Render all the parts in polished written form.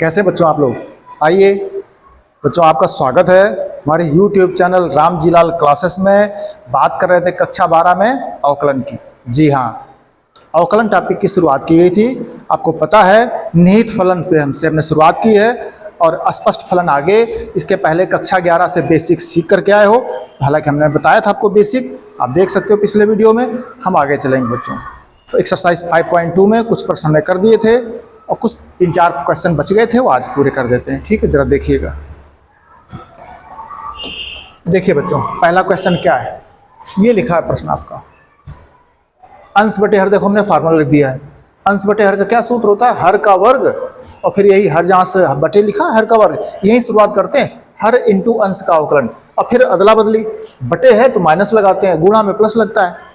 कैसे बच्चों आप लोग। आइए बच्चों, आपका स्वागत है हमारे YouTube चैनल रामजीलाल क्लासेस में। बात कर रहे थे कक्षा 12 में अवकलन की। जी हाँ, अवकलन टॉपिक की शुरुआत की गई थी। आपको पता है निहित फलन पे हमने शुरुआत की है और स्पष्ट फलन आगे। इसके पहले कक्षा 11 से बेसिक सीख करके आए हो। हालांकि हमने बताया था आपको बेसिक, आप देख सकते हो पिछले वीडियो में। हम आगे चलेंगे बच्चों। एक्सरसाइज 5.2 में कुछ प्रश्न हमने कर दिए थे और कुछ 3-4 क्वेश्चन बच गए थे, वो आज पूरे कर देते हैं। ठीक है, जरा देखिएगा। देखिए बच्चों, पहला क्वेश्चन क्या है, ये लिखा है प्रश्न आपका। अंश बटे हर, देखो हमने फार्मूला लिख दिया है। अंश बटे हर का क्या सूत्र होता है, हर का वर्ग, और फिर यही हर जहाँ से बटे लिखा है हर का वर्ग, यही शुरुआत करते हैं। हर इंटू अंश का अवकलन, और फिर अदला बदली, बटे है तो माइनस लगाते हैं, गुणा में प्लस लगता है।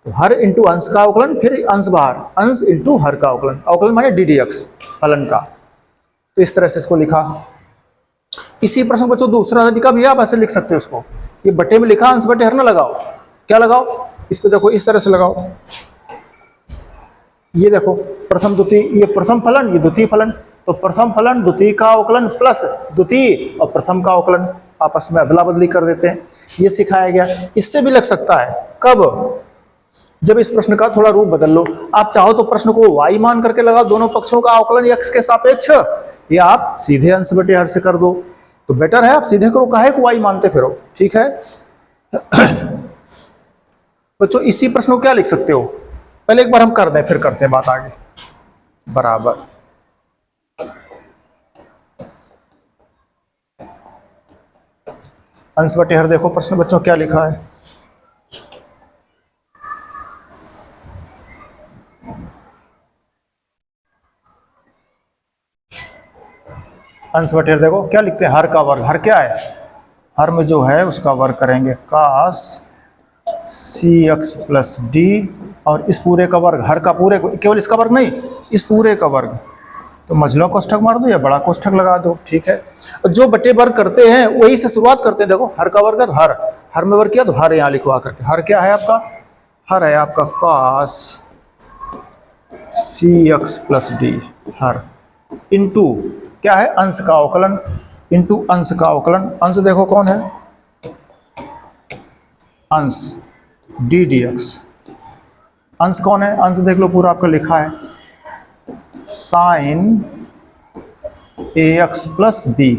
तो हर इंटू अंश का अवकलन, फिर अंश बाहर, अंश इंटू हर का अवकलन। अवकलन माने ddx फलन का। तो इस तरह से इसको लिखा। इसी प्रश्न बच्चों दूसरा तरीका भी आप ऐसे लिख सकते हो इसको। ये बटे में लिखा, अंश बटे हर ना लगाओ, क्या लगाओ, इस पे देखो इस तरह से लगाओ। ये देखो प्रथम द्वितीय, ये प्रथम फलन, ये द्वितीय फलन। तो प्रथम फलन द्वितीय का अवकलन प्लस द्वितीय और प्रथम का अवकलन, आपस में अदला बदली कर देते हैं। ये सिखाया गया। इससे भी लग सकता है, कब, जब इस प्रश्न का थोड़ा रूप बदल लो। आप चाहो तो प्रश्न को y मान करके लगाओ, दोनों पक्षों का अवकलन x के सापेक्ष, या आप सीधे अंश बटे हर से कर दो तो बेटर है। आप सीधे करो, काहे को y मानते फिरो। ठीक है बच्चों, इसी प्रश्न को क्या लिख सकते हो, पहले एक बार हम कर दें फिर करते हैं बात आगे। बराबर अंश बटे हर, देखो प्रश्न बच्चों क्या लिखा है। अंश बटे हर देखो क्या लिखते हैं, हर का वर्ग। हर क्या है, हर में जो है उसका वर्ग करेंगे, cos cx प्लस डी, और इस पूरे का वर्ग, हर का पूरे, केवल इसका वर्ग नहीं, इस पूरे का वर्ग। तो मझला कोष्ठक मार दो या बड़ा कोष्ठक लगा दो। ठीक है, जो बटे वर्ग करते हैं वही से शुरुआत करते हैं। देखो हर का वर्ग है तो हर, हर में वर्ग किया तो हर यहाँ लिखवा करके। हर क्या है आपका, हर है आपका cos cx प्लस डी, हर इंटू क्या है, अंश का अवकलन, इंटू अंश का अवकलन। अंश देखो कौन है, अंश ddx। अंश कौन है, अंश देख लो पूरा आपका लिखा है, साइन ax प्लस बी।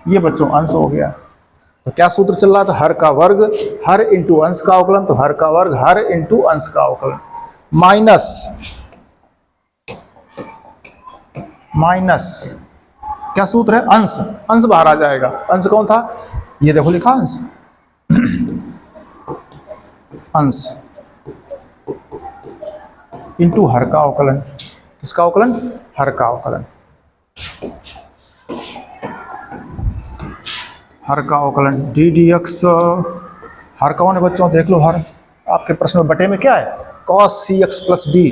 ये बच्चों अंश हो गया। तो क्या सूत्र चल रहा था, हर का वर्ग, हर इंटू अंश का अवकलन, तो हर का वर्ग, हर इंटू अंश का अवकलन, माइनस क्या सूत्र है, अंश, अंश बाहर आ जाएगा। अंश कौन था, ये देखो लिखा अंश, अंश इंटू हर का अवकलन। किसका अवकलन, हर का अवकलन, हर का अवकलन ddx। हर कौन है बच्चों, देख लो हर, आपके प्रश्न में बटे में क्या है, cos cx प्लस डी,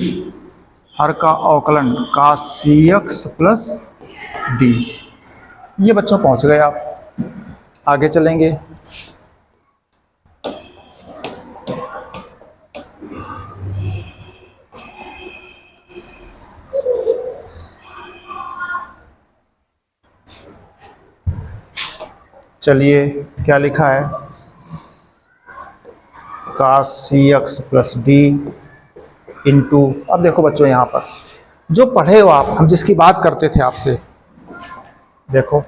हर का अवकलन cos cx प्लस डी। ये बच्चों पहुंच गए आप। आगे चलेंगे। चलिए क्या लिखा है, cos cx plus D into, अब देखो बच्चों यहाँ पर जो पढ़े हो आप, हम जिसकी बात करते थे आपसे, देखो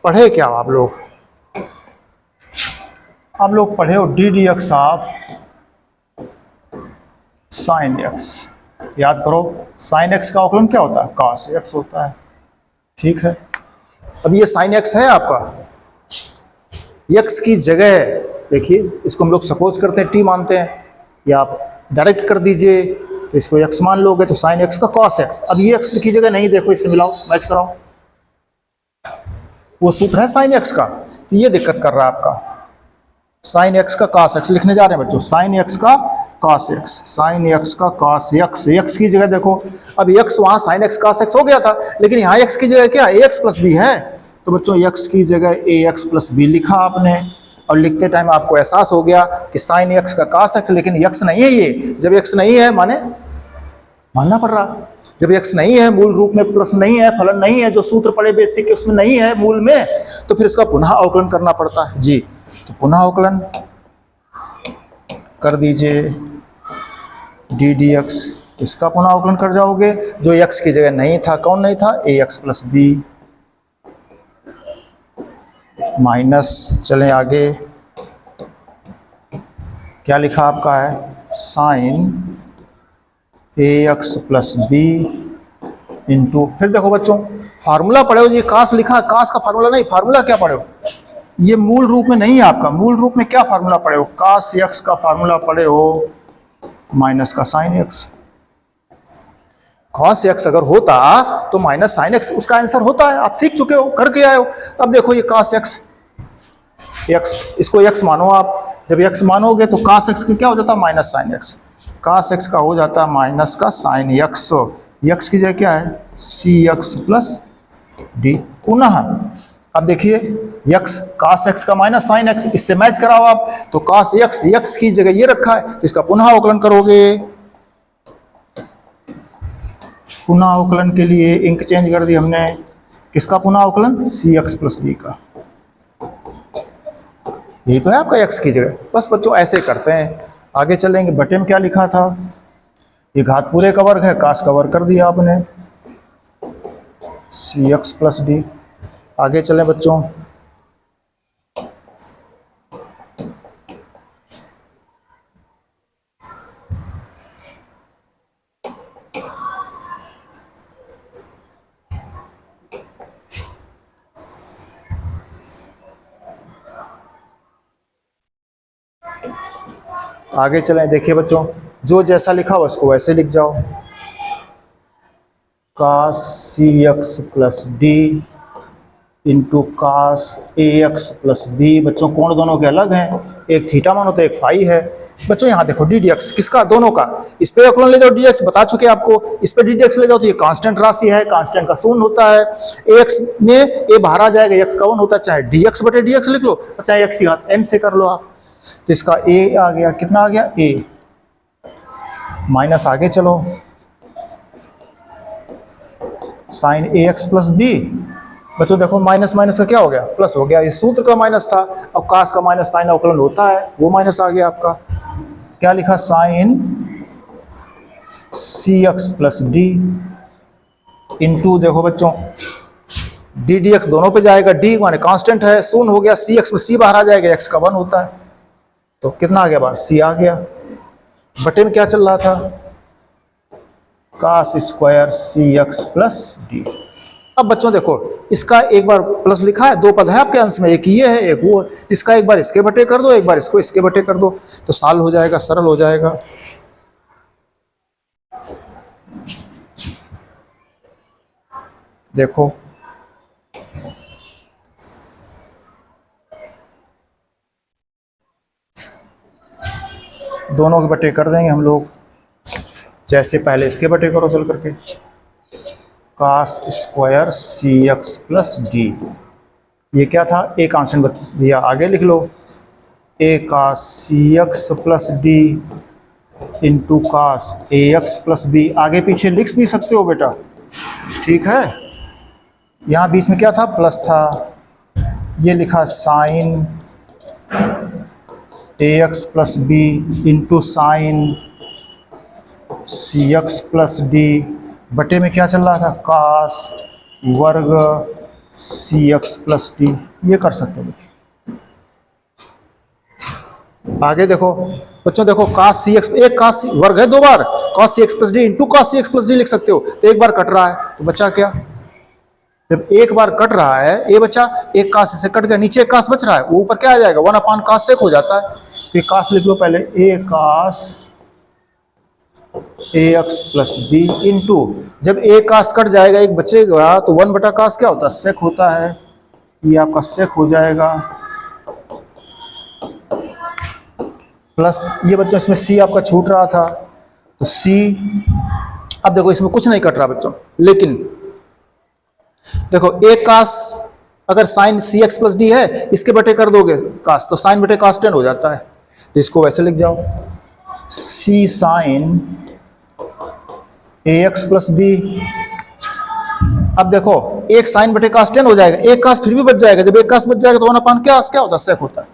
पढ़े क्या हो आप लोग पढ़े हो ddx ऑफ साइन x। याद करो साइन x का अवकलन क्या होता है, cos x होता है। ठीक है, अब ये साइन x है आपका, x की जगह देखिए, इसको हम लोग सपोज करते हैं t मानते हैं, या आप डायरेक्ट कर दीजिए तो इसको x मान लोगे तो साइन x का cos x। अब ये x की जगह नहीं, देखो इससे मिलाओ, मैच कराओ, वो सूत्र है साइन x का। तो ये दिक्कत कर रहा है आपका, साइन x का cos x लिखने जा रहे हैं बच्चों, साइन x का cos x, साइन x का cos x, x की जगह देखो, अब x वहाँ साइन x cos x हो गया था, लेकिन यहाँ x की जगह क्या ax प्लस b है। तो बच्चों x की जगह ax प्लस b लिखा आपने, और लिखते टाइम आपको एहसास हो गया कि साइन x का cos x, लेकिन x नहीं है ये। जब x नहीं है माने मानना पड़ रहा, जब x नहीं है, मूल रूप में प्रश्न नहीं है, फलन नहीं है, जो सूत्र पड़े बेसिक के उसमें नहीं है मूल में, तो फिर इसका पुनः अवकलन करना पड़ता है जी। तो पुनः अवकलन कर दीजिए डी डी एक्स, इसका पुनः अवकलन कर जाओगे, जो x की जगह नहीं था, कौन नहीं था, ए एक्स प्लस बी माइनस, चलें आगे, क्या लिखा आपका है, sign A x plus B into, फिर देखो बच्चों फार्मूला पढ़े हो, ये कास लिखा, कास का फार्मूला नहीं, फार्मूला क्या पढ़े हो, ये मूल रूप में नहीं है आपका, मूल रूप में क्या फार्मूला पढ़े हो, कास एक्स का फार्मूला पढ़े हो माइनस का साइन एक्स। कॉस एक्स अगर होता तो माइनस साइन एक्स उसका आंसर होता है, आप सीख चुके हो, करके आए हो। अब देखो ये कॉस एक्स, एक्स इसको एक्स मानो आप, जब एक्स मानोगे तो कॉस एक्स का क्या हो जाता है, minus sine x, cos x का हो जाता है माइनस का साइन एक्स, एक्स की जगह क्या है, सी एक्स प्लस डी। पुनः अब देखिए एक्स, कॉस एक्स का माइनस साइन एक्स, इससे मैच कराओ आप, तो कॉस एक्स, एक्स की जगह ये रखा है, तो इसका पुनः अवकलन करोगे, पुनः अवकलन के लिए इंक चेंज कर दी हमने, किसका पुनः अवकलन, सी एक्स प्लस डी का, यही तो है आपका एक्स की जगह। बस बच्चों ऐसे करते हैं, आगे चलेंगे। बटे में क्या लिखा था, ये घात पूरे का वर्ग है, कास का वर्ग कर दिया आपने, सी एक्स प्लस डी। आगे चलें बच्चों, आगे चलें। देखिए बच्चों जो जैसा लिखा हो उसको वैसे लिख जाओ, cos C x plus D into cos A x plus B. बच्चों कोण दोनों के अलग हैं, एक थीटा मानो तो एक फाई है। बच्चों यहाँ देखो डी डी एक्स किसका, दोनों का, इस पे अवकलन ले जाओ, डी एक्स बता चुके आपको, इस पे डी डी एक्स ले जाओ तो ये कांस्टेंट राशि है, कांस्टेंट का शून्य होता है, ए एक्स में ए बाहर आ जाएगा, एक्स का वन होता है, चाहे डी एक्स बटे डी एक्स लिख लो, चाहे एक्स घात एन से कर लो आप। तो इसका ए आ गया, कितना आ गया, ए माइनस, आगे चलो sign A x plus B. बच्चों देखो माइनस माइनस का क्या हो गया, प्लस हो गया, इस सूत्र का माइनस था, अब कास का माइनस साइन अवकलन होता है, वो माइनस आ गया आपका, क्या लिखा, sign C x plus D into, देखो बच्चों डी डी एक्स दोनों पे जाएगा, डी माने कांस्टेंट है, शून्य हो गया, सी एक्स में सी बाहर आ जाएगा, एक्स का वन होता है, तो कितना आ गया बाहर, सी आ गया। बटे में क्या चल रहा था, कास square C x plus D. अब बच्चों देखो इसका एक बार प्लस लिखा है, दो पद है आपके अंश में, एक ये है एक वो, इसका एक बार इसके बटे कर दो, एक बार इसको इसके बटे कर दो, तो साल हो जाएगा, सरल हो जाएगा। देखो दोनों के बटे कर देंगे हम लोग, जैसे पहले इसके बटे करो चल करके, cos square C x plus D, ये क्या था, ए कांस्टेंट भैया आगे लिख लो, A cos C x plus D into cos A x plus B, आगे पीछे लिख भी सकते हो बेटा, ठीक है। यहाँ बीच में क्या था, प्लस था, ये लिखा sine A x plus B into sine C x plus D, बटे में क्या चल रहा था, कास वर्ग सी एक्स प्लस डी, ये कर सकते हो। आगे देखो बच्चों, देखो कास सी एक्स, एक कास वर्ग है दो बार, cos C x plus D into cos C x plus D लिख सकते हो, तो एक बार कट रहा है तो बचा क्या, जब एक बार कट रहा है ए बचा, एक कास से कट गया, नीचे एक कास बच रहा है, वो ऊपर क्या आ जाएगा, वन अपान कास सेक हो जाता है, तो ये कास लिख लो पहले, ए कास A x plus B into, जब ए कास कट जाएगा एक बचेगा तो वन बटा कास क्या होता है, सेक होता है, ये आपका सेक हो जाएगा, प्लस ये बच्चों इसमें सी आपका छूट रहा था, तो सी, अब देखो इसमें कुछ नहीं कट रहा बच्चों, लेकिन देखो एक कास अगर sign C x plus D है, इसके बटे कर दोगे कास, तो साइन बटे कास टेन हो जाता है, तो इसको वैसे लिख जाओ, सी sign A x plus B. अब देखो एक साइन बटे कास टेन हो जाएगा, एक कास फिर भी बच जाएगा, जब एक कास बच जाएगा तो 1/, क्या होता है, सेक होता है।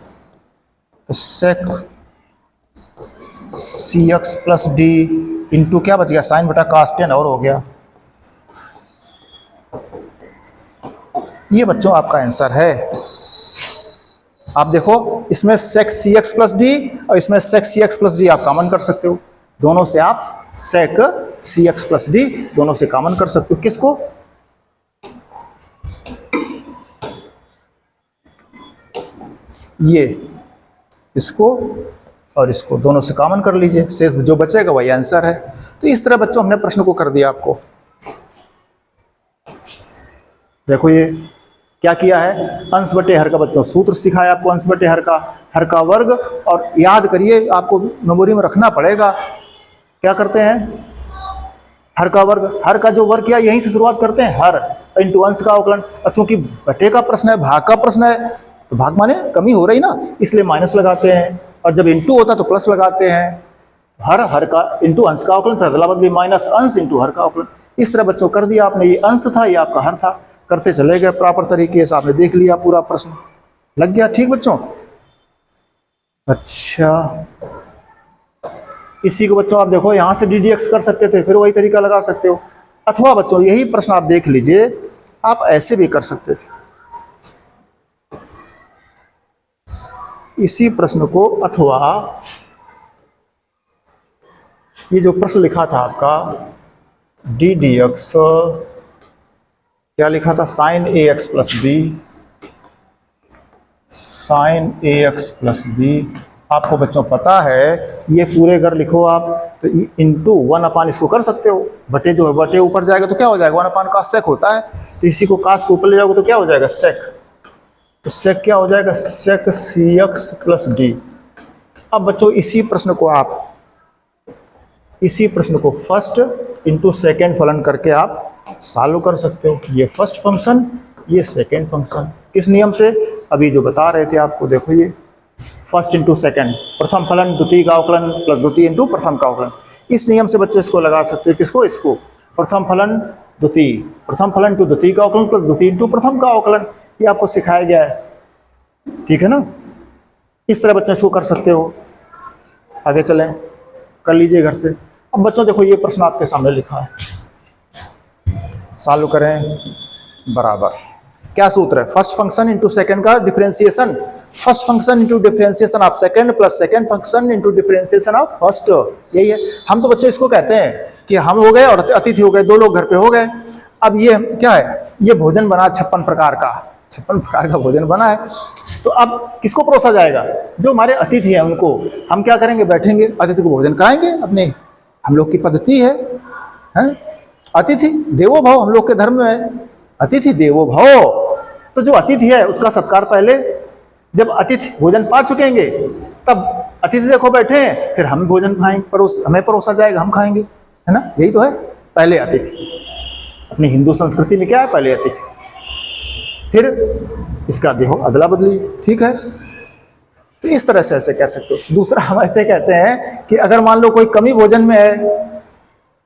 तो सेक सी एक्स प्लस डी इंटू क्या बच गया, साइन बटा कास टेन और हो गया। ये बच्चों आपका आंसर है। आप देखो इसमें सेक सी एक्स प्लस डी और इसमें सेक सी एक्स प्लस डी आप कॉमन कर सकते हो, दोनों से आप सेक सी एक्स प्लस डी दोनों से कॉमन कर सकते हो। किसको, ये इसको और इसको दोनों से कॉमन कर लीजिए, शेष जो बचेगा वही आंसर है। तो इस तरह बच्चों हमने प्रश्न को कर दिया आपको। देखो ये क्या किया है, अंश बटे हर का बच्चों सूत्र सिखाया आपको, अंश बटे हर का वर्ग। और याद करिए आपको मेमोरी में रखना पड़ेगा, क्या करते हैं, हर का वर्ग, हर का जो वर्ग किया यहीं से शुरुआत करते हैं, हर इंटू अंश का अवकलन। और चूंकि बटे का प्रश्न है, भाग का प्रश्न है, तो भाग माने कमी हो रही ना, इसलिए माइनस लगाते हैं, और जब इंटू होता तो प्लस लगाते हैं। हर का इंटू अंश का अवकलन, फिर अदला बदली माइनस अंश इंटू हर का अवकलन। इस तरह बच्चों कर दिया आपने, ये अंश था, ये आपका हर था, करते चले गए प्रॉपर तरीके से, आपने देख लिया पूरा प्रश्न लग गया। ठीक बच्चों, अच्छा इसी को बच्चों आप देखो यहां से ddx कर सकते थे, फिर वही तरीका लगा सकते हो, अथवा बच्चों यही प्रश्न आप देख लीजिए, आप ऐसे भी कर सकते थे इसी प्रश्न को, अथवा ये जो प्रश्न लिखा था आपका ddx, क्या लिखा था, sign A x plus B, sign A x plus B. आपको बच्चों पता है ये पूरे घर लिखो आप, तो इंटू 1/, इसको कर सकते हो, बटे जो है बटे ऊपर जाएगा तो क्या हो जाएगा, 1/, का सेक होता है, तो इसी को कास को ऊपर ले जाओगे तो क्या हो जाएगा, सेक। तो सेक क्या हो जाएगा, सेक सी एक्स प्लस डी। अब बच्चों इसी प्रश्न को फर्स्ट इंटू सेकेंड फलन करके आप सॉल्व कर सकते हो। ये फर्स्ट फंक्शन, ये सेकेंड फंक्शन, किस नियम से, अभी जो बता रहे थे आपको, देखो ये फर्स्ट इंटू सेकेंड, प्रथम फलन द्वितीय का अवकलन प्लस द्वितीय इंटू प्रथम का अवकलन, इस नियम से बच्चे इसको लगा सकते हैं। किसको, इसको, प्रथम फलन द्वितीय, प्रथम फलन इंटू द्वितीय का अवकलन प्लस द्वितीय इंटू प्रथम का अवकलन, ये आपको सिखाया गया है, ठीक है ना। इस तरह बच्चे इसको कर सकते हो। आगे चलें, कर लीजिए घर से। अब बच्चों देखो ये प्रश्न आपके सामने लिखा है, सॉल्व करें। बराबर क्या सूत्र है, फर्स्ट फंक्शन इंटू सेकेंड का differentiation, first function into differentiation of second plus second function into differentiation of first, यही है। हम तो बच्चों इसको कहते हैं कि हम हो गए और अतिथि हो गए, दो लोग घर पे हो गए। अब ये क्या है, ये भोजन बना 56 प्रकार का भोजन बना है। तो अब किसको परोसा जाएगा, जो हमारे अतिथि हैं उनको हम क्या करेंगे, बैठेंगे, अतिथि को भोजन कराएंगे अपने, हम लोग की पद्धति है, अतिथि देवो भव, हम लोग के धर्म में है अतिथि देवो भव। तो जो अतिथि है उसका सत्कार पहले, जब अतिथि भोजन पा चुकेंगे तब अतिथि देखो बैठे हैं, फिर हम भोजन खाएंगे, हमें परोसा जाएगा, हम खाएंगे, है ना, यही तो है, पहले अतिथि। अपनी हिंदू संस्कृति में क्या है, पहले अतिथि, फिर इसका देखो अदला बदली, ठीक है। तो इस तरह से ऐसे कह सकते हो। दूसरा हम ऐसे कहते हैं कि अगर मान लो कोई कमी भोजन में है,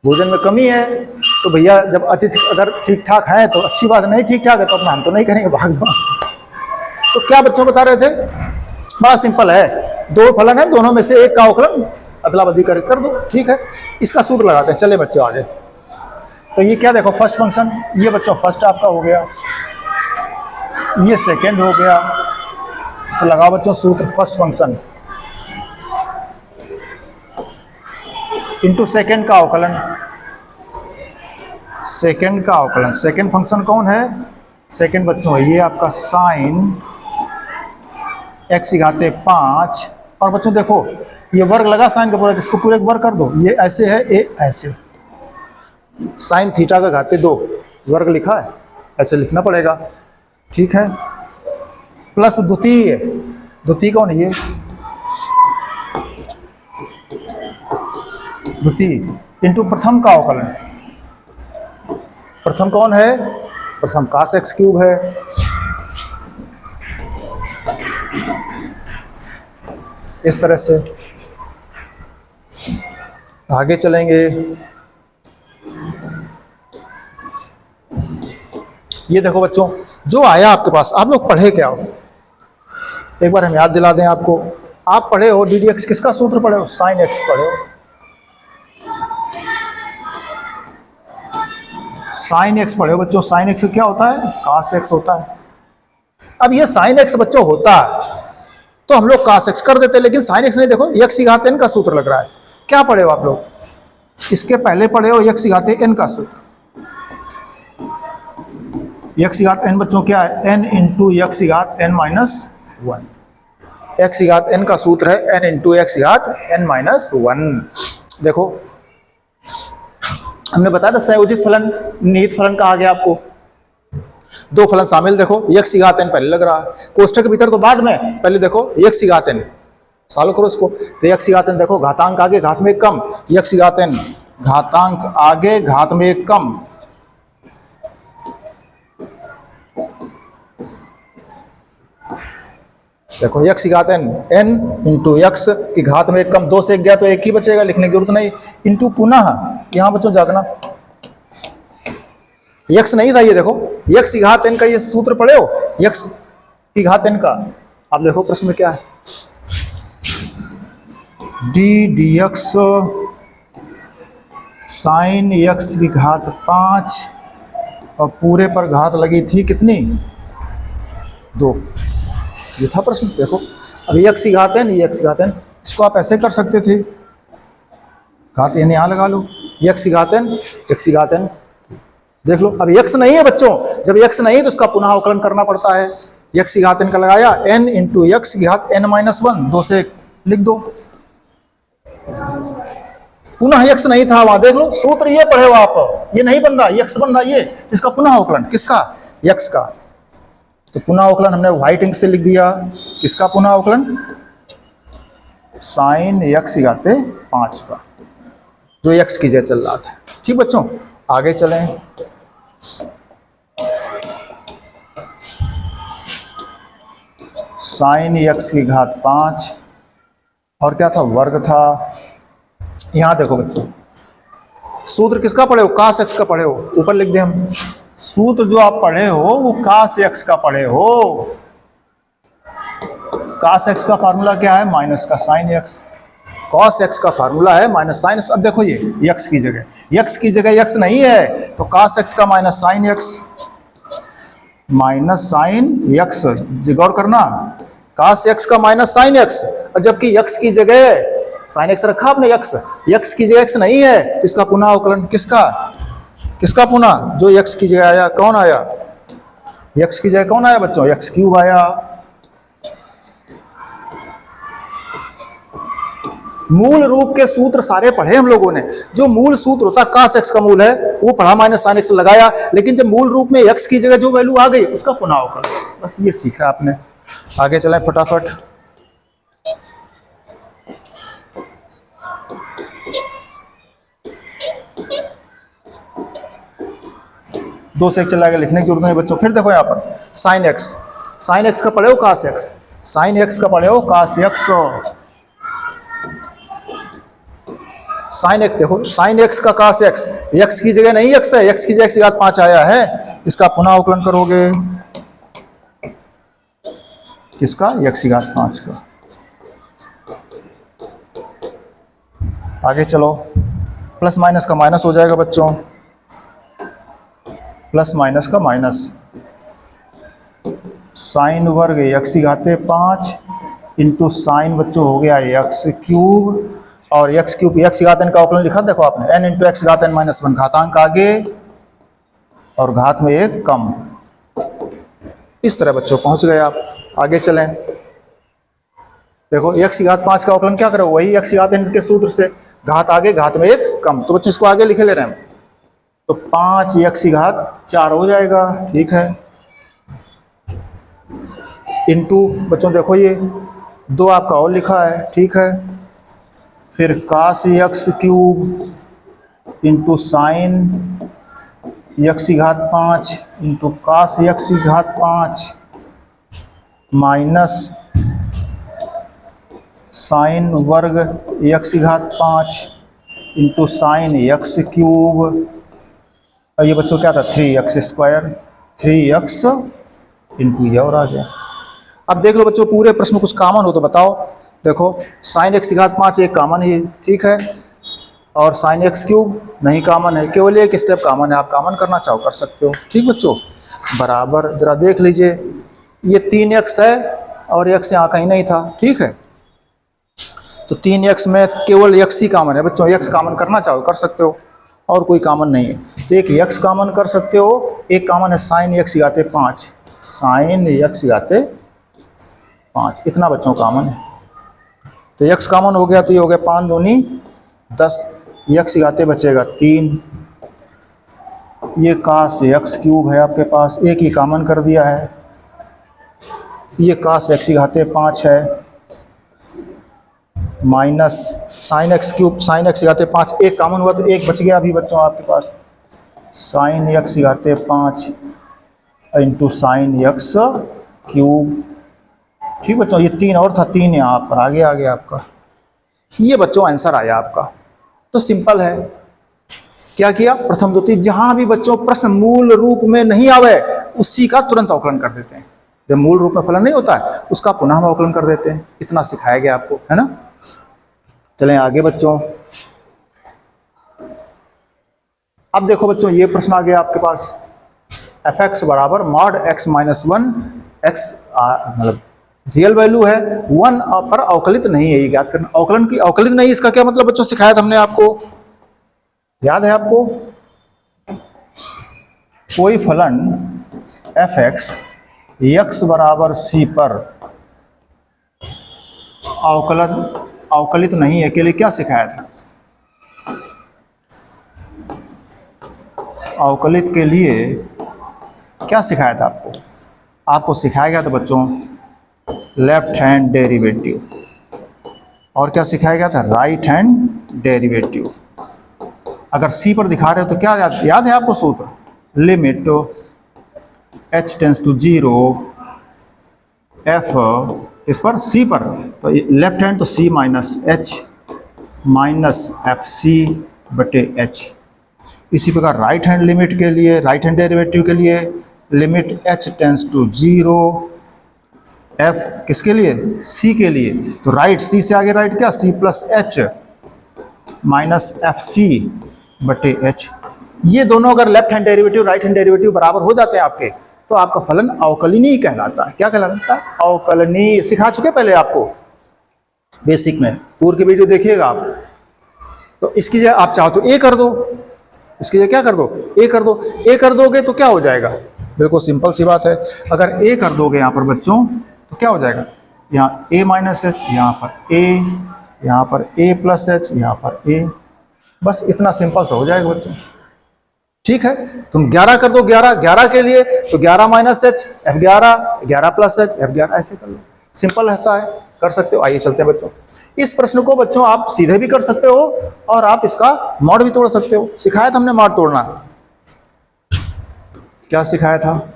भोजन में कमी है, तो भैया जब अतिथि अगर ठीक ठाक है तो अच्छी बात, नहीं ठीक ठाक है तो अपना हम तो नहीं करेंगे, भाग लो। तो क्या बच्चों बता रहे थे, बड़ा सिंपल है, दो फलन है, दोनों में से एक का अवकलन अदला बदली कर दो, ठीक है। इसका सूत्र लगाते हैं, चले बच्चों आगे। तो ये क्या देखो, फर्स्ट फंक्शन, ये बच्चों फर्स्ट आपका हो गया, ये सेकेंड हो गया, तो लगाओ बच्चों सूत्र, फर्स्ट फंक्शन इंटू सेकेंड का अवकलन, सेकेंड का अवकलन, सेकेंड फंक्शन कौन है, सेकेंड बच्चों ये आपका साइन x घाते 5। और बच्चों देखो ये वर्ग लगा साइन का पूरा, इसको पूरे वर्ग कर दो, ये ऐसे है, ये ऐसे, साइन थीटा का घाते 2 वर्ग लिखा है, ऐसे लिखना पड़ेगा, ठीक है। प्लस द्वितीय, द्वितीय कौन है, ये द्वितीय इंटू प्रथम का अवकलन, प्रथम कौन है, प्रथम कास एक्स क्यूब है, इस तरह से आगे चलेंगे। ये देखो बच्चों, जो आया आपके पास, आप लोग पढ़े क्या हो, एक बार हम याद दिला दें आपको। आप पढ़े हो डी डी एक्स, किसका सूत्र पढ़े हो, साइन एक्स पढ़े हो। साइन एक्स पढ़े हो बच्चों, साइन एक्स क्या होता है, कास एक्स होता है। अब ये साइन एक्स बच्चों होता तो हम लोग कास एक्स कर देते, लेकिन साइन एक्स नहीं, देखो एक्स की घात एन का सूत्र लग रहा है। क्या पढ़े हो आप लोग, इसके पहले पढ़े हो एक्स की घात एन का सूत्र। एक्स की घात एन बच्चों क्या है, एन इंटू एक्स की घात एन माइनस वन। एक्स की घात एन का सूत्र है एन इंटू एक्स की घात एन माइनस वन। देखो हमने बताया था संयोजित फलन निहित फलन कहा गया आपको, दो फलन शामिल, देखो एक्स की घात एन पहले लग रहा है, कोष्ठक के भीतर तो बाद में, पहले देखो एक्स की घात एन, सॉल्व करो इसको। तो एक्स की घात एन देखो, घातांक आगे घात में एक कम, एक्स की घात एन घातांक आगे घात में एक कम, देखो एक्स की घात एन, एन इंटू एक्स की घात में एक कम, दो से एक गया तो एक ही बचेगा, लिखने की जरूरत नहीं, इंटू पुनः यहां बच्चों जागना, एक्स नहीं था ये, देखो एक्स की घात एन का ये सूत्र पढ़े हो, एक्स की घात एन का। अब देखो प्रश्न में क्या है, D D x sign x की घात 5 और पूरे पर घात लगी थी कितनी, 2। ये था प्रश्न। देखो अब एक्स की घात एन, ये एक्स की घात एन, इसको आप ऐसे कर सकते थे, घात एन यहां लगा लो, एक्स की घात एन, एक्स की घात एन, देख लो। अब एक्स नहीं है बच्चों, जब एक्स नहीं तो उसका पुनः अवकलन करना पड़ता है। एक्स की घात एन का लगाया, एन इंटू एक्स की घात एन माइनस वन, 2 से 1 लिख दो, पुनः एक्स नहीं था वहां, देख लो सूत्र ये पढ़े हो आप, ये नहीं बन रहा, एक्स बन रहा, ये इसका पुनः अवकलन, किसका, एक्स का। तो पुनः अवकलन हमने व्हाइट इंक से लिख दिया, किसका पुनः अवकलन, साइन एक्स की घात 5 का, जो एक्स की जगह चल रहा था। ठीक बच्चों, आगे चलें। साइन एक्स की घात 5 और क्या था, वर्ग था। यहां देखो बच्चों, सूत्र किसका पढ़े हो, कास एक्स का पढ़े हो, ऊपर लिख दें हम, सूत्र जो आप पढ़े हो वो कास एक्स का पढ़े हो। कास एक्स का फार्मूला क्या है, माइनस का साइन एक्स, कॉस एक्स का फार्मूला है माइनस साइन एक्स। अब देखो ये एक्स की जगह, एक्स की जगह एक्स नहीं है तो कास एक्स का minus sine x, minus sine x, गौर करना, कास एक्स का माइनस साइन एक्स, और जबकि एक्स की जगह साइन एक्स रखा आपने, एक्स की जगह एक्स नहीं है तो इसका पुनः अवकलन, किसका, किसका पुनः, जो एक्स की जगह आया, कौन आया, एक्स की जगह कौन आया बच्चों, एक्स क्यूब आया। मूल रूप के सूत्र सारे पढ़े हम लोगों ने, जो मूल सूत्र होता है कास एक्स का मूल है वो पढ़ा, माइनस साइन एक्स लगाया, लेकिन जब मूल रूप में एक्स की जगह जो वैल्यू आ गई उसका पुनः अवकलन, बस ये सीखा आपने। आगे चलें फटाफट। दो से एक चला गया, लिखने की जरूरत नहीं बच्चों। फिर देखो यहाँ पर साइन एक्स, साइन एक्स का पढ़े हो कास एक्स, साइन एक्स का पढ़े हो कास एक्स, साइन एक्स देखो, साइन एक्स का कास एक्स, एक्स की जगह नहीं एक्स है, एक्स की जगह एक्स की घात 5 आया है, इसका पुनः अवकलन करोगे, किसका, एक्स की घात 5 का। आगे चलो, प्लस माइनस का माइनस हो जाएगा बच्चों, प्लस माइनस का माइनस, साइन वर्ग एक्स की घात 5 इंटू साइन बच्चों हो गया एक्स क्यूब, और एक्स क्यूब एक्स की घात एन का अवकलन लिखा देखो आपने, एन इंटू एक्स की घात एन माइनस 1, घातांक आगे और घात में एक कम। इस तरह बच्चों पहुंच गए आप। आगे चलें, देखो एक्स की घात 5 का अवकलन क्या करो, वही एक्स की घात एन के सूत्र से, घात आगे घात में एक कम, तो बच्चों इसको आगे लिखे ले रहे हैं, तो 5 एक्स की घात 4 हो जाएगा, ठीक है, इंटू बच्चों देखो ये 2 आपका और लिखा है, ठीक है, फिर cos x cube into sine x की घात 5 इंटू कास एक्स की घात 5 माइनस साइन वर्ग एक्स की घात 5 इंटू साइन एक्स क्यूब, और ये बच्चों क्या था 3x स्क्वायर, 3x इंटू ये और आ गया। अब देख लो बच्चों, पूरे प्रश्न में कुछ कॉमन हो तो बताओ। देखो साइन एक्स की घात 5 एक कॉमन है, ठीक है, और साइन एक्स क्यूब नहीं कॉमन है, केवल एक स्टेप कॉमन है, आप कॉमन करना चाहो कर सकते हो। ठीक बच्चों, बराबर जरा देख लीजिए, ये 3x है और x यहाँ कहीं नहीं था, ठीक है, तो 3x में केवल x ही कॉमन है बच्चों, x कॉमन करना चाहो कर सकते हो, और कोई कॉमन नहीं है, तो एक x कॉमन कर सकते हो, एक कॉमन है साइन x घाते 5, साइन x घाते 5, इतना बच्चों कॉमन है। तो x कॉमन हो गया तो ये हो गया 5 दूनी 10, x घाते बचेगा 3, ये कास x क्यूब है आपके पास, एक ही कॉमन कर दिया है, ये कास x घाते 5 है, minus sine x cube, sine x घाते 5 एक कॉमन हुआ तो एक बच गया अभी बच्चों आपके पास, साइन एक्स घाते 5 इंटू साइन एक्स क्यूब। ठीक बच्चों, ये 3 और था, 3 यहाँ पर आगे आ गया आपका, ये बच्चों आंसर आया आपका। तो सिंपल है, क्या किया, प्रथम द्वितीय जहां भी बच्चों प्रश्न मूल रूप में नहीं आवे उसी का तुरंत अवकलन कर देते हैं, जब मूल रूप में फलन नहीं होता है उसका पुनः हम अवकलन कर देते हैं, इतना सिखाया गया आपको, है ना। चलें आगे बच्चों, अब देखो बच्चों ये प्रश्न आ गया आपके पास, एफ एक्स बराबर मॉड एक्स माइनस 1, एक्स मतलब रियल वैल्यू है 1 पर अवकलित नहीं है, ये ज्ञात करना। अवकलन की अवकलित नहीं, इसका क्या मतलब बच्चों सिखाया था हमने आपको, याद है आपको, कोई फलन एफ एक्स एक्स बराबर सी पर अवकलित नहीं है के लिए क्या सिखाया था, अवकलित के लिए क्या सिखाया था आपको, आपको सिखाया गया था बच्चों लेफ्ट हैंड डेरिवेटिव, और क्या सिखाया गया था, राइट हैंड डेरिवेटिव। अगर सी पर दिखा रहे हो तो क्या याद है आपको सूत्र, limit h tends to 0 f इस पर सी पर, तो लेफ्ट हैंड तो c minus h minus f c बटे एच। इसी प्रकार राइट हैंड लिमिट के लिए, राइट हैंड डेरिवेटिव के लिए limit h tends to 0 f किसके लिए, c के लिए, तो राइट c से आगे राइट क्या, c plus h minus f c बटे एच। ये दोनों अगर left hand derivative right hand derivative बराबर हो जाते हैं आपके, तो आपका फलन अवकलनीय कहलाता है। क्या कहलाता है, अवकलनीय। सिखा चुके पहले आपको बेसिक में, पूर्व के वीडियो देखिएगा आप। तो इसकी जगह आप चाहो तो ए कर दो, इसकी जगह क्या कर दो, ए कर दो। ए कर दोगे तो क्या हो जाएगा, बिल्कुल सिंपल सी बात है, अगर ए कर दोगे यहाँ पर बच्चों तो क्या हो जाएगा, यहाँ ए माइनस एच, यहाँ पर ए, यहाँ पर ए प्लस एच, यहाँ पर ए, बस इतना सिंपल सा हो जाएगा बच्चों। ठीक है, तुम 11 कर दो, 11 के लिए तो 11 minus H F11, 11 plus H F11, ऐसे कर लो, सिंपल ऐसा है, कर सकते हो। आइए चलते हैं बच्चों, इस प्रश्न को बच्चों आप सीधे भी कर सकते हो और आप इसका मॉड भी तोड़ सकते हो। सिखाया था हमने मॉड तोड़ना, क्या सिखाया था,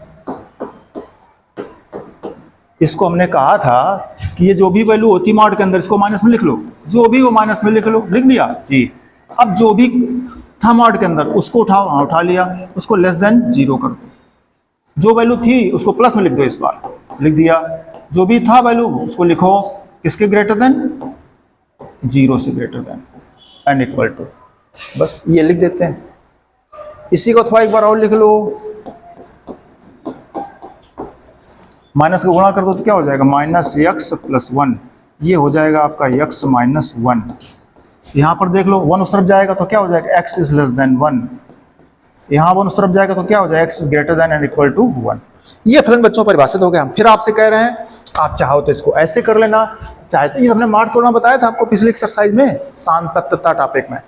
इसको हमने कहा था कि ये जो भी वैल्यू होती मॉड के अंदर इसको माइनस में लिख लो, जो भी वो माइनस में लिख लो, लिख लिया जी। अब जो भी था मॉड के अंदर उसको उठाओ, हाँ उठा लिया, उसको लेस देन 0 कर दो, जो वैल्यू थी उसको प्लस में लिख दो, इस बार लिख दिया, जो भी था वैल्यू उसको लिखो किसके ग्रेटर देन, 0 से greater than and equal to, बस ये लिख देते हैं। इसी को अथवा एक बार और लिख लो, माइनस को गुणा कर दो तो क्या हो जाएगा, माइनस एक्स प्लस 1, ये हो जाएगा आपका x माइनस 1। यहाँ पर देख लो 1 उस तरफ जाएगा तो क्या हो जाएगा, x इज लेस देन 1, यहाँ 1 उस तरफ जाएगा तो क्या हो जाएगा, x is greater than and equal to 1। ये फलन बच्चों परिभाषित हो गया। हम फिर आपसे कह रहे हैं, आप चाहो तो इसको ऐसे कर लेना, चाहे तो ये हमने मार्क तोड़ना बताया था आपको पिछले एक्सरसाइज में, सांतत्वता टॉपिक में,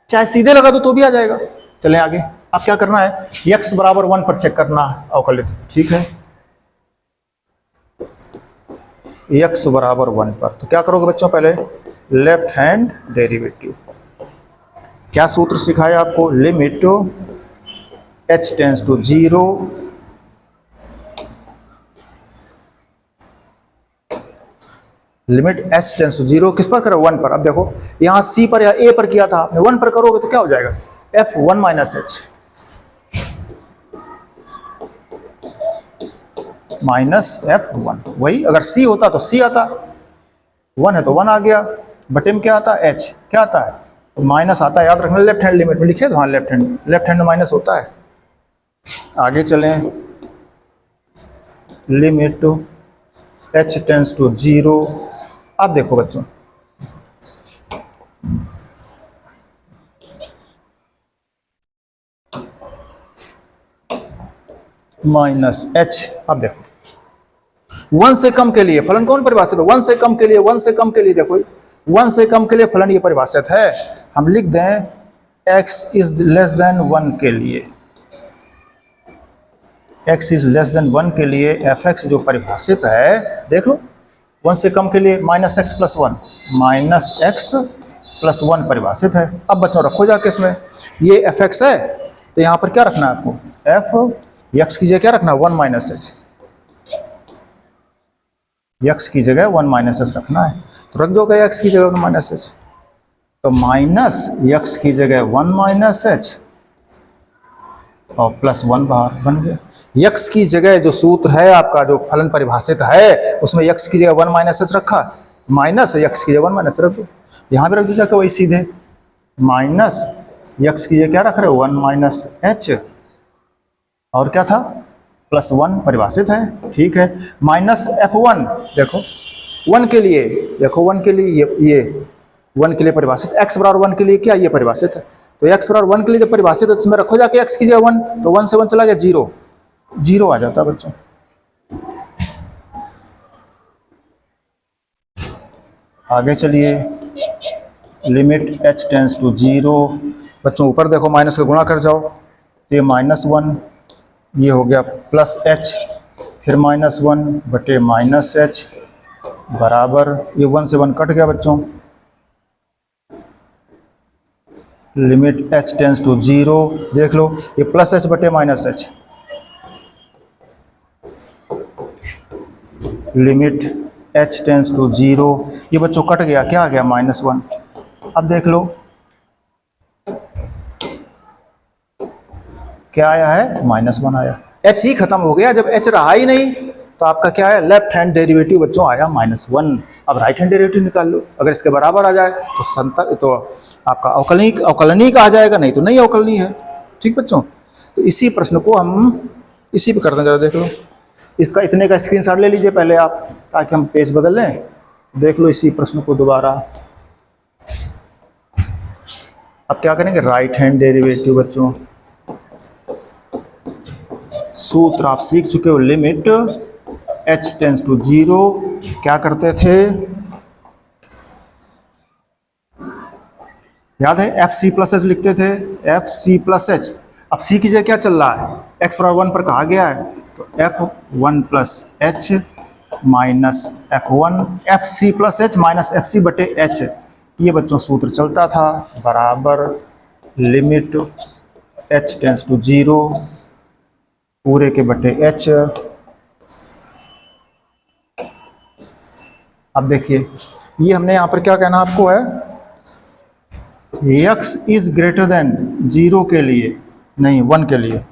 चाहे सीधे लगा दो तो भी आ जाएगा। चलें आगे, अब क्या करना है, x बराबर 1 पर चेक करना अवकलित, ठीक है, x बराबर 1 पर, तो क्या करोगे बच्चों, पहले लेफ्ट हैंड डेरिवेटिव, क्या सूत्र सिखाया आपको, limit h tends to 0 limit h tends to 0 किस पर करो, 1 पर। अब देखो यहाँ c पर या a पर किया था आपने, 1 पर करोगे तो क्या हो जाएगा, f1 minus h, minus F1, वही अगर C होता तो C आता, 1 है तो 1 आ गया, बटे में क्या आता है H, क्या आता है माइनस आता है, याद रखना लेफ्ट हैंड लिमिट में लिखे तो हाँ लेफ्ट हैंड में माइनस होता है। आगे चलें, लिमिट H टेंस टू 0। अब देखो बच्चों माइनस H, अब देखो 1 से कम के लिए फलन कौन परिभाषित है, 1 से कम के लिए, 1 से कम के लिए देखो 1 से कम के लिए फलन ये परिभाषित है। हम लिख दें x इज लेस देन 1 के लिए, x इज लेस देन 1 के लिए fx जो परिभाषित है, देख लो 1 से कम के लिए minus x plus 1, minus x plus 1 परिभाषित है। अब बच्चों रखो जाके इसमें, ये fx है तो यहाँ पर क्या रखना है आपको, f x की जगह क्या रखना है 1 माइनस एच, x की जगह 1 माइनस एच रखना है, तो रख दो क्या x की जगह 1 माइनस एच, तो माइनस x की जगह 1 माइनस एच और प्लस 1 बाहर बन गया। x की जगह जो सूत्र है आपका जो फलन परिभाषित है उसमें x की जगह 1 माइनस एच रखा, माइनस x की जगह 1 माइनस रख दो, यहाँ भी रख दो जाकर वही सीधे, माइनस x की जगह क्या रख रहे हो 1 माइनस एच और क्या था प्लस 1 परिभाषित है, ठीक है। माइनस F1 देखो 1 के लिए, देखो 1 के लिए ये 1 के लिए परिभाषित, x बराबर 1 के लिए क्या ये परिभाषित है, तो x बराबर 1 के लिए जब परिभाषित है तो इसमें रखो जाके x की जगह 1, तो 1 से 1 चला गया 0, 0 आ जाता है बच्चों। आगे चलिए, लिमिट h टेंस टू 0, बच्चों ऊपर देखो माइनस का गुणा कर जाओ तो ये -1, ये हो गया प्लस h, फिर -1 बटे माइनस एच बराबर, ये 1 से 1 कट गया बच्चों, लिमिट h टेंस टू 0, देख लो ये प्लस h बटे minus h, limit h tends to 0, ये बच्चों कट गया, क्या आ गया -1। अब देख लो क्या आया है -1 आया, h ही खत्म हो गया, जब h रहा ही नहीं तो आपका क्या है लेफ्ट हैंड डेरिवेटिव बच्चों आया -1। अब राइट हैंड डेरिवेटिव निकाल लो, अगर इसके बराबर आ जाए तो आपका अवकलनीय आ जाएगा, नहीं तो नहीं अवकलनीय है, ठीक बच्चों। तो इसी प्रश्न को हम इसी पे करते हैं, जरा देख लो, इसका इतने का स्क्रीनशॉट ले लीजिए पहले आप, ताकि हम पेज बदल लें, देख लो इसी प्रश्न को दोबारा। अब क्या करेंगे, राइट हैंड डेरिवेटिव बच्चों, सूत्र आप सीख चुके हो, लिमिट h टेंस टू 0, क्या करते थे याद है, एफ सी प्लस एच लिखते थे, एफ सी प्लस एच। अब सी की जगह क्या चल रहा है, एक्स बराबर 1 पर कहा गया है, तो f1 plus h minus f1, f c plus h minus f c बटे एच, ये बच्चों सूत्र चलता था, बराबर लिमिट h टेंस टू 0 पूरे के बटे h। अब देखिए ये हमने यहाँ पर क्या कहना आपको है, x इज ग्रेटर देन 0 के लिए, नहीं 1 के लिए,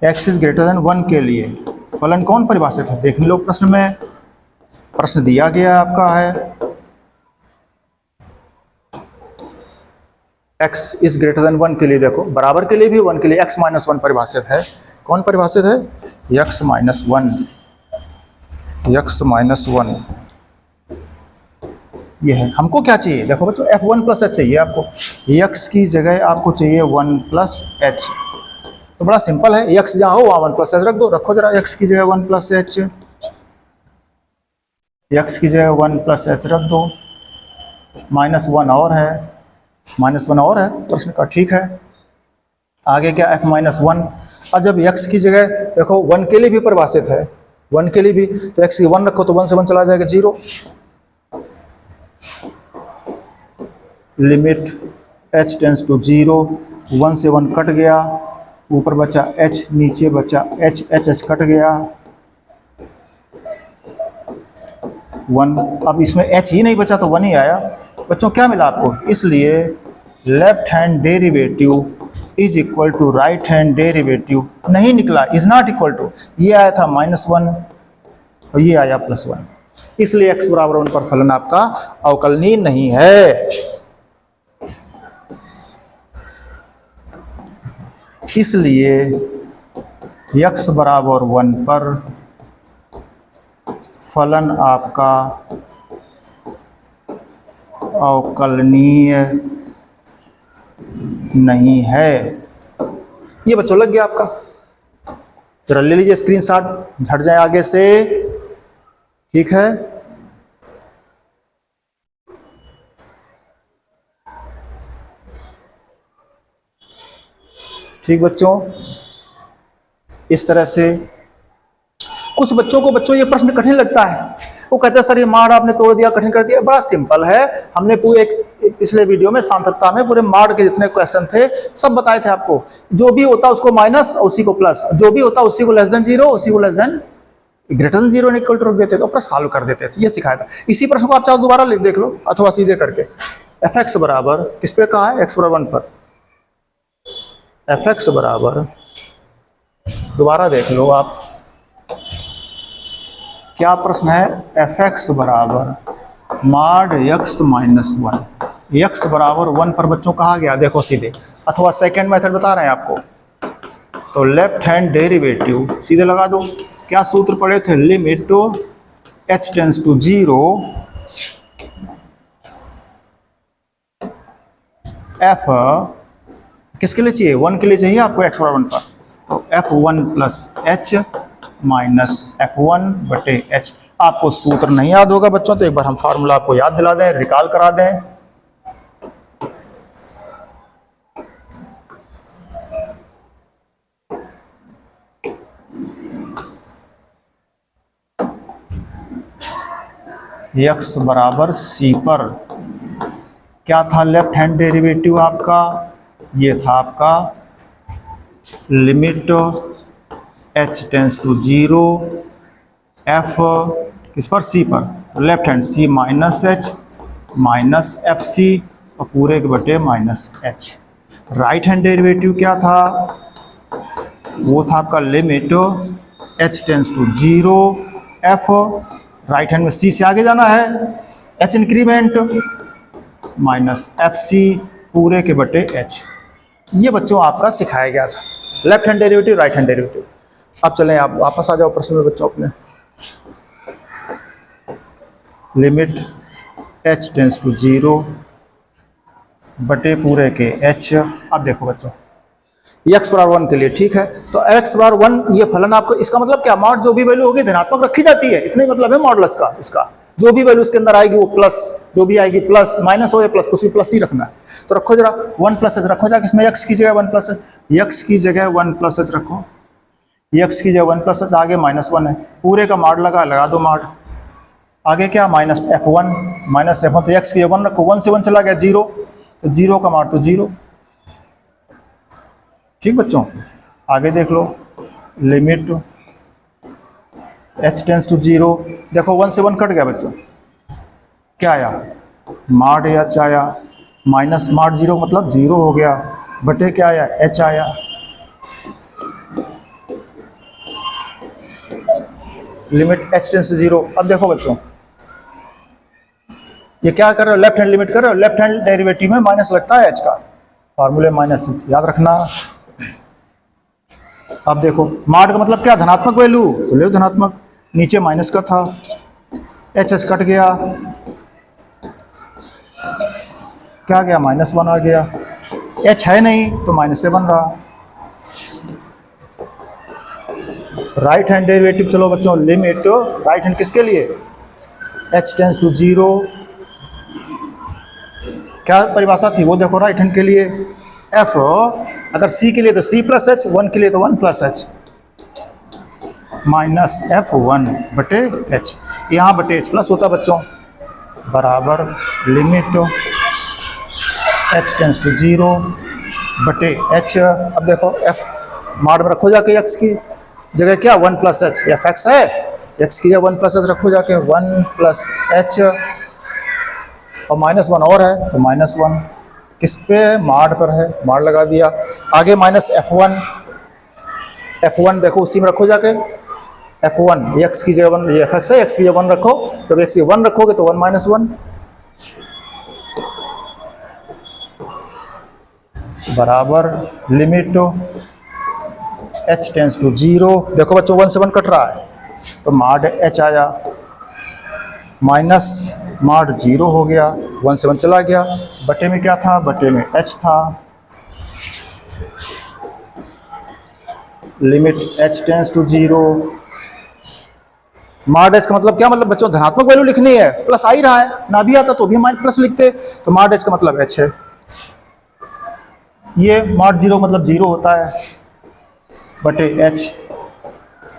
x इज ग्रेटर देन 1 के लिए फलन कौन परिभाषित है, देख लो प्रश्न में, प्रश्न दिया गया आपका है x इज ग्रेटर देन 1 के लिए, देखो बराबर के लिए भी 1 के लिए x माइनस 1 परिभाषित है, कौन परिभाषित है x माइनस 1, x माइनस 1 ये है। हमको क्या चाहिए, देखो बच्चों f1 प्लस एच चाहिए आपको, x की जगह आपको चाहिए 1 प्लस एच, तो बड़ा सिंपल है, x जहाँ हो वहाँ 1 प्लस एच रख दो, रखो जरा x की जगह 1 प्लस एच, x की जगह 1 प्लस एच रख दो, -1 और है, -1 और है प्रश्न का, ठीक है। आगे क्या f माइनस 1, अब जब x की जगह देखो 1 के लिए भी परिभाषित है, 1 के लिए भी, तो x की 1 रखो तो 1 से 1 चला जाएगा 0, लिमिट h टेंस टू 0, 1 से 1 कट गया, ऊपर बचा h, नीचे बचा h, h कट गया 1, अब इसमें h ही नहीं बचा तो 1 ही आया बच्चों, क्या मिला आपको, इसलिए left hand derivative is equal to right hand derivative नहीं निकला, इज नॉट इक्वल टू, ये आया था -1 और ये आया +1, इसलिए x बराबर 1 पर फलन आपका अवकलनीय नहीं है। इसलिए x बराबर 1 पर फलन आपका अवकलनीय नहीं है। ये बच्चों लग गया आपका, जरा ले लीजिए स्क्रीनशॉट, हट जाए आगे से, ठीक है। ठीक बच्चों, इस तरह से कुछ बच्चों को ये प्रश्न कठिन लगता है, वो कहते हैं सर ये माड आपने तोड़ दिया, कठिन कर दिया। बड़ा सिंपल है, हमने पूरे एक पिछले वीडियो में सार्थकता में पूरे माड के जितने क्वेश्चन थे सब बताए थे आपको। जो भी होता उसको माइनस, उसी को प्लस, जो भी होता उसी को लेस देन 0, उसी को less than greater than 0 equal to रख देते तो प्रश्न सॉल्व कर देते थे, ये सिखाया था। इसी प्रश्न को आप चाहो दोबारा देख लो अथवा सीधे करके, fx बराबर किस पे कहा है, x बराबर 1 पर, fx बराबर, दोबारा देख लो आप क्या प्रश्न है, fx बराबर माड x माइनस 1, x बराबर 1 पर बच्चों कहा गया, देखो सीधे, अथवा सेकेंड मेथड बता रहे हैं आपको, तो लेफ्ट हैंड डेरिवेटिव सीधे लगा दो। क्या सूत्र पढ़े थे, limit h tends to 0 f किसके लिए चाहिए, 1 के लिए चाहिए आपको x बराबर 1 पर, तो f1 plus h minus f1 बटे h। आपको सूत्र नहीं याद होगा बच्चों तो एक बार हम फार्मूला आपको याद दिला दें, रिकॉल करा दें। x बराबर c पर क्या था लेफ्ट हैंड डेरिवेटिव आपका, ये था आपका limit h tends to 0 f किस पर, c पर, तो left hand c minus h minus f c और पूरे के बटे माइनस h। राइट हैंड डेरिवेटिव क्या था, वो था आपका limit h tends to 0 f, right hand में c से आगे जाना है, h increment minus f c पूरे के बटे h। ये बच्चों आपका सिखाया गया था, left hand derivative, right hand derivative. अब चलें आप वापस आ जाओ प्रश्न में बच्चों अपने, लिमिट h टेंस टू 0 बटे पूरे के h। अब देखो बच्चों x बराबर 1 के लिए, ठीक है, तो x बराबर 1 ये फलन आपको, इसका मतलब क्या, मॉड जो भी वैल्यू होगी धनात्मक रखी जाती है, इतना ही मतलब है मॉडुलस का। इसका जो भी वैल्यू इसके अंदर आएगी वो प्लस, जो भी आएगी प्लस, माइनस हो या प्लस, कुछ भी प्लस ही रखना है। तो रखो जरा 1 प्लस h रखो जाके, इसमें x की जगह 1 प्लस x की जगह 1 प्लस h रखो, x की जगह 1 प्लस h, आगे -1 है, पूरे का मॉड लगा दो मॉड, आगे क्या माइनस f1 तो x की 1 रखो, 1 से 1 चला गया 0, तो 0 का मान तो 0। ठीक बच्चों, आगे देख लो, लिमिट h टेंस टू 0, देखो 1 से 1 कट गया बच्चों, क्या आया, मॉड h आया, माइनस मॉड 0 मतलब 0 हो गया, बटे क्या आया, h आया। Limit h tends to 0। अब देखो बच्चों ये क्या कर रहे हो, लेफ्ट हैंड लिमिट कर रहे हो, लेफ्ट हैंड डेरिवेटिव में माइनस लगता है h का, फार्मूले माइनस याद रखना। अब देखो मॉड का मतलब क्या, धनात्मक वैल्यू, तो ले धनात्मक, नीचे माइनस का था, एच कट गया, क्या गया, -1 आ गया, h है नहीं तो माइनस से बन रहा। राइट हैंड डेरिवेटिव, चलो बच्चों लिमिट राइट हैंड किसके लिए, h टेंस टू 0, क्या परिभाषा थी वो देखो, राइट हैंड के लिए f, अगर c के लिए तो c प्लस h, 1 के लिए तो 1 प्लस h, माइनस f1 बटे h, यहाँ बटे h प्लस होता बच्चों, बराबर लिमिट h टेंस टू 0 बटे h। अब देखो f मॉड में रखो जाके, x की जगह क्या 1 प्लस h, एफ एक्स है, x की जगह 1 प्लस h रखो जाके, 1 प्लस h और -1 और है तो -1, किस पे? मॉड पर है, मॉड लगा दिया। आगे माइनस F1, F1 देखो उसी में रखो जाके, F1 x की जगह 1, ये fx है, x की जगह 1 रखो, जब x की 1 रखोगे तो 1 माइनस 1 बराबर लिमिट h टेंस टू 0। देखो बच्चों 1 से 1 कट रहा है तो मॉड h आया, माइनस मॉड 0 हो गया, 1 से 1 चला गया, बटे में क्या था? बटे में h था, limit h tends to 0। Mod h का मतलब क्या? मतलब बच्चों धनात्मक वैल्यू लिखनी है, प्लस आ ही रहा है, ना भी आता तो भी हमारे प्लस लिखते, तो मॉड h का मतलब h है। ये मॉड 0 मतलब 0 होता है बटे h,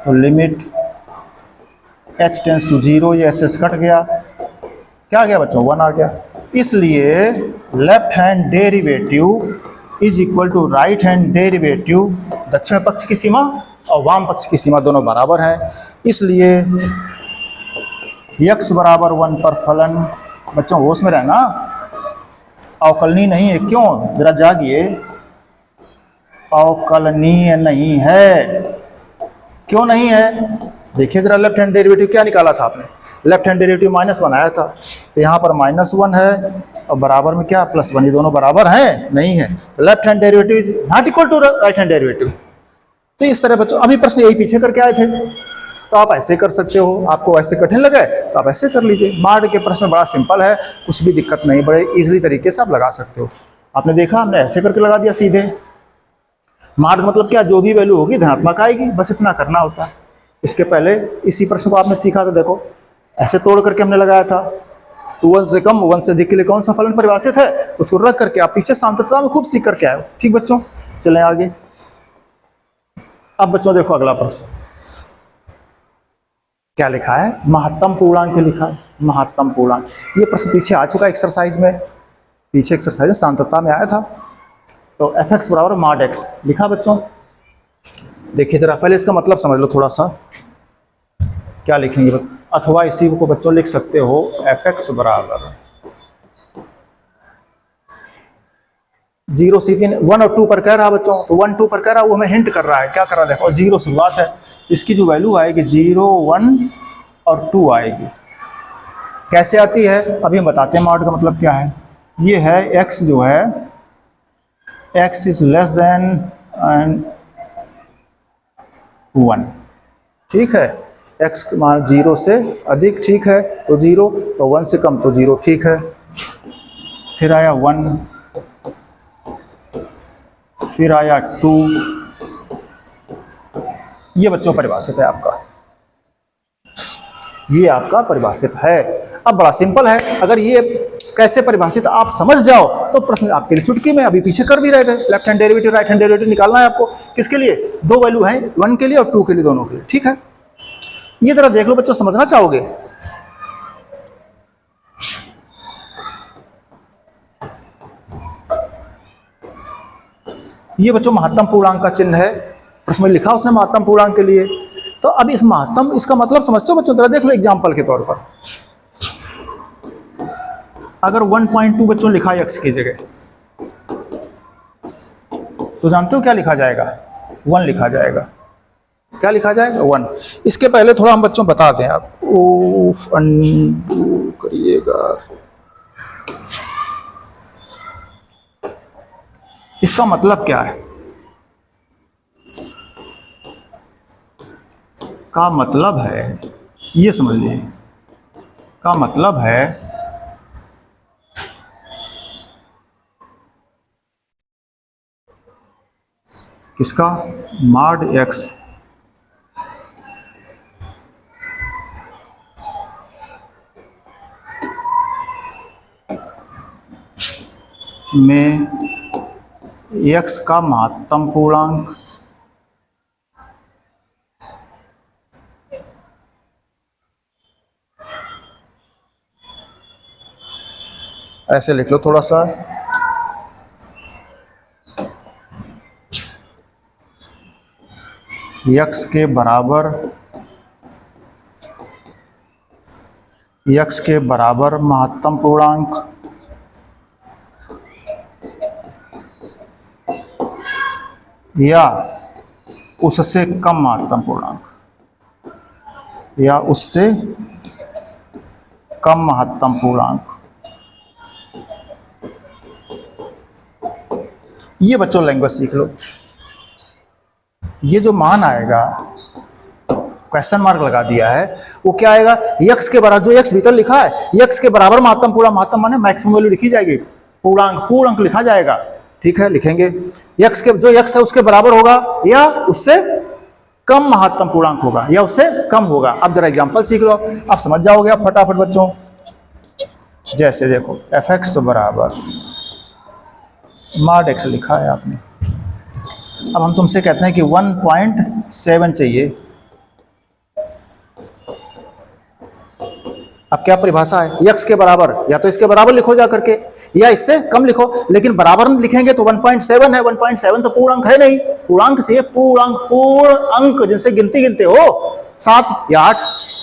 तो लिमिट h टेंस टू 0, ये h से कट गया, क्या आ गया बच्चों? 1 आ गया। इसलिए left hand derivative is equal to right hand derivative, दक्षिण पक्ष की सीमा और वाम पक्ष की सीमा दोनों बराबर है, इसलिए x बराबर 1 पर फलन, बच्चों होश में रहना, अवकलनीय नहीं है। क्यों? जरा जागिए, अवकलनीय नहीं है। क्यों नहीं है? देखिए जरा, लेफ्ट हैंड डेरिवेटिव क्या निकाला था आपने? लेफ्ट हैंड डेरिवेटिव -1 आया था, तो यहाँ पर -1 है और बराबर में क्या? +1, ये दोनों बराबर हैं? नहीं है, तो left hand derivative is not equal to right hand derivative. तो इस तरह बच्चों अभी प्रश्न यही पीछे करके आए थे, तो आप ऐसे कर सकते हो, आपको ऐसे कठिन लगे तो आप ऐसे कर लीजिए। मॉड के प्रश्न बड़ा सिंपल है, कुछ भी दिक्कत नहीं, बड़े इजीली तरीके से आप लगा सकते हो। आपने देखा, हमने ऐसे करके लगा दिया सीधे। मॉड का मतलब क्या? जो भी वैल्यू होगी धनात्मक आएगी, बस इतना करना होता है। इसके पहले इसी प्रश्न को आपने सीखा था, देखो ऐसे तोड़ करके हमने लगाया था, 1 से कम 1 से अधिक के लिए कौन सा फलन परिभाषित है, उसको रख करके आप पीछे सांतत्ता में खूब सीख करके आए हो। ठीक बच्चों, चलें आगे। अब बच्चों देखो अगला प्रश्न क्या लिखा है? महत्तम पूर्णांक लिखा है, महत्तम पूर्णांक। ये प्रश्न पीछे आ चुका एक्सरसाइज में, पीछे एक्सरसाइज में सांतत्ता में आया था। तो fx बराबर मॉड x लिखा बच्चों। देखिए जरा पहले इसका मतलब समझ लो थोड़ा सा, क्या लिखेंगे, अथवा इसी को बच्चों लिख सकते हो fx बराबर 0 से 1 और 2 पर कह रहा है बच्चों, तो 1 2 पर कह रहा है, वो हमें हिंट कर रहा है, क्या कर रहा है देखो, 0 शुरुआत है, तो इसकी जो वैल्यू आएगी 0 1 और 2 आएगी। कैसे आती है अभी हम बताते हैं। मॉड का मतलब क्या है? ये है x जो है, x इज लेस देन 1, ठीक है, x मान 0 से अधिक, ठीक है, तो 0, तो 1 से कम तो 0, ठीक है, फिर आया 1, फिर आया 2, ये बच्चों परिभाषित है आपका, ये आपका परिभाषित है। अब बड़ा सिंपल है, अगर ये कैसे परिभाषित आप समझ जाओ तो प्रश्न आपके लिए चुटकी में, अभी पीछे कर भी रहे थे। Left hand derivative right hand derivative निकालना है आपको, किसके लिए? दो वैल्यू है, 1 के लिए और 2 के लिए, दोनों के लिए, ठीक है। ये जरा देख लो बच्चों, समझना चाहोगे? ये बच्चों महत्तम पूर्णांक का चिन्ह है, प्रश्न में लिखा उसने महत्तम पूर्णांक के लिए। तो अब इस महत्तम, इसका मतलब समझते हो बच्चों? जरा देख लो एग्जांपल के तौर पर, अगर 1.2 बच्चों लिखा है x की जगह, तो जानते हो क्या लिखा जाएगा? 1 लिखा जाएगा। क्या लिखा जाएगा? 1। इसके पहले थोड़ा हम बच्चों बता दें, आप अनडू करिएगा। इसका मतलब क्या है? का मतलब है, ये समझ लीजिए, का मतलब है किसका? मॉड x में x का महत्तम पूर्णांक ऐसे लिख लो थोड़ा सा, x के बराबर, x के बराबर महत्तम पूर्णांक या उससे कम महत्तम पूर्णांक, या उससे कम महत्तम पूर्णांक। ये बच्चों लैंग्वेज सीख लो। ये जो मान आएगा, क्वेश्चन मार्क लगा दिया है, वो क्या आएगा, यक्स के बराबर, जो यक्स भीतर लिखा है यक्स के बराबर महत्तम पूर्णांक, महत्तम माने मैक्सिमम वैल्यू लिखी जाएगी, पूर्णांक पूर्णांक लिखा जाएगा। ठीक है, लिखेंगे यक्स के, जो यक्स है उसके बराबर होगा या उससे कम महत्तम पूर्णांक होगा, या उससे कम होगा। अब जरा एग्जांपल सीख लो, अब समझ जाओगे आप फटाफट बच्चों। जैसे देखो एफ एक्स बराबर मॉड एक्स लिखा है आपने। अब हम तुमसे कहते हैं कि 1.7 चाहिए। अब क्या परिभाषा है, यक्स के बराबर, या तो इसके बराबर लिखो जा करके या इससे कम लिखो, लेकिन बराबर में लिखेंगे तो 1.7 है। 1.7 तो पूर्णांक है नहीं, पूर्णांक से पूर्णांक, पूर्ण अंक जिनसे गिनती गिनते हो 7 या 8,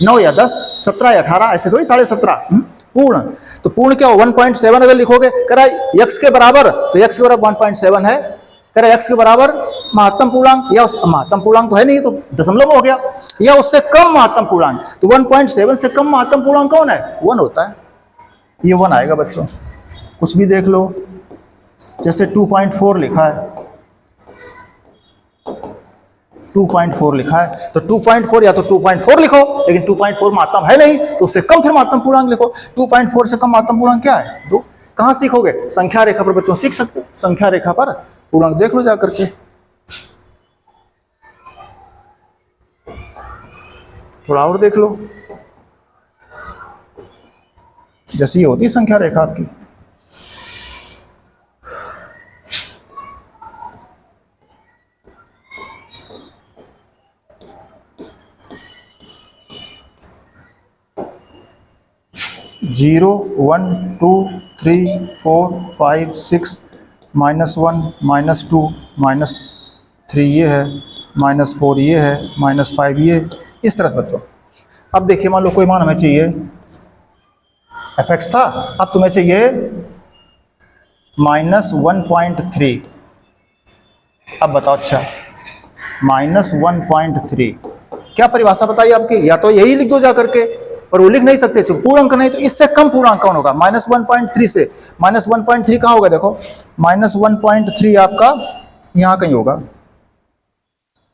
9 या 10, 17 या 18, ऐसे थोड़ी 17.5 पूर्ण। तो पूर्ण क्या हो, 1.7 अगर लिखोगे, कह रहा है यक्स के बराबर, तो यक्स के बराबर 1.7 है। कह रहा है यक्स के बराबर महत्तम पूर्णांक, या महत्तम पूर्णांक तो है नहीं, तो दशमलव हो गया, या उससे कम महत्तम पूर्णांक। तो 1.7 से कम महत्तम पूर्णांक कौन है, 1 होता है। ये 1 आएगा बच्चों। कुछ भी देख लो, जैसे 2.4 लिखा है, 2.4 लिखा है, तो 2.4 या तो 2.4 लिखो, लेकिन 2.4 महत्तम है नहीं, तो उससे कम फिर महत्तम पूर्णांक लिखो। 2.4 से कम महत्तम पूर्णांक क्या है, 2। कहां सीखोगे, संख्या रेखा पर बच्चों सीख सकते हो। संख्या रेखा पर पूर्णांक देख लो जाकर के, थोड़ा और देख लो। जैसी ये होती संख्या रेखा आपकी, जीरो 1 2 3 4 5 6 -1 -2 -3 ये है, -4 ये है, -5 ये है, इस तरह से बच्चों। अब देखिए मान लो कोई मान हमें चाहिए, एफ एक्स था, अब तुम्हें चाहिए -1.3। अब बताओ, अच्छा -1.3 क्या परिभाषा बताइए आपकी, या तो यही लिख दो जा करके, पर वो लिख नहीं सकते चूंकि पूर्णांक नहीं, तो इससे कम पूर्णांक कौन होगा, -1.3 से। -1.3 कहाँ होगा, देखो -1.3 आपका यहाँ कहीं होगा,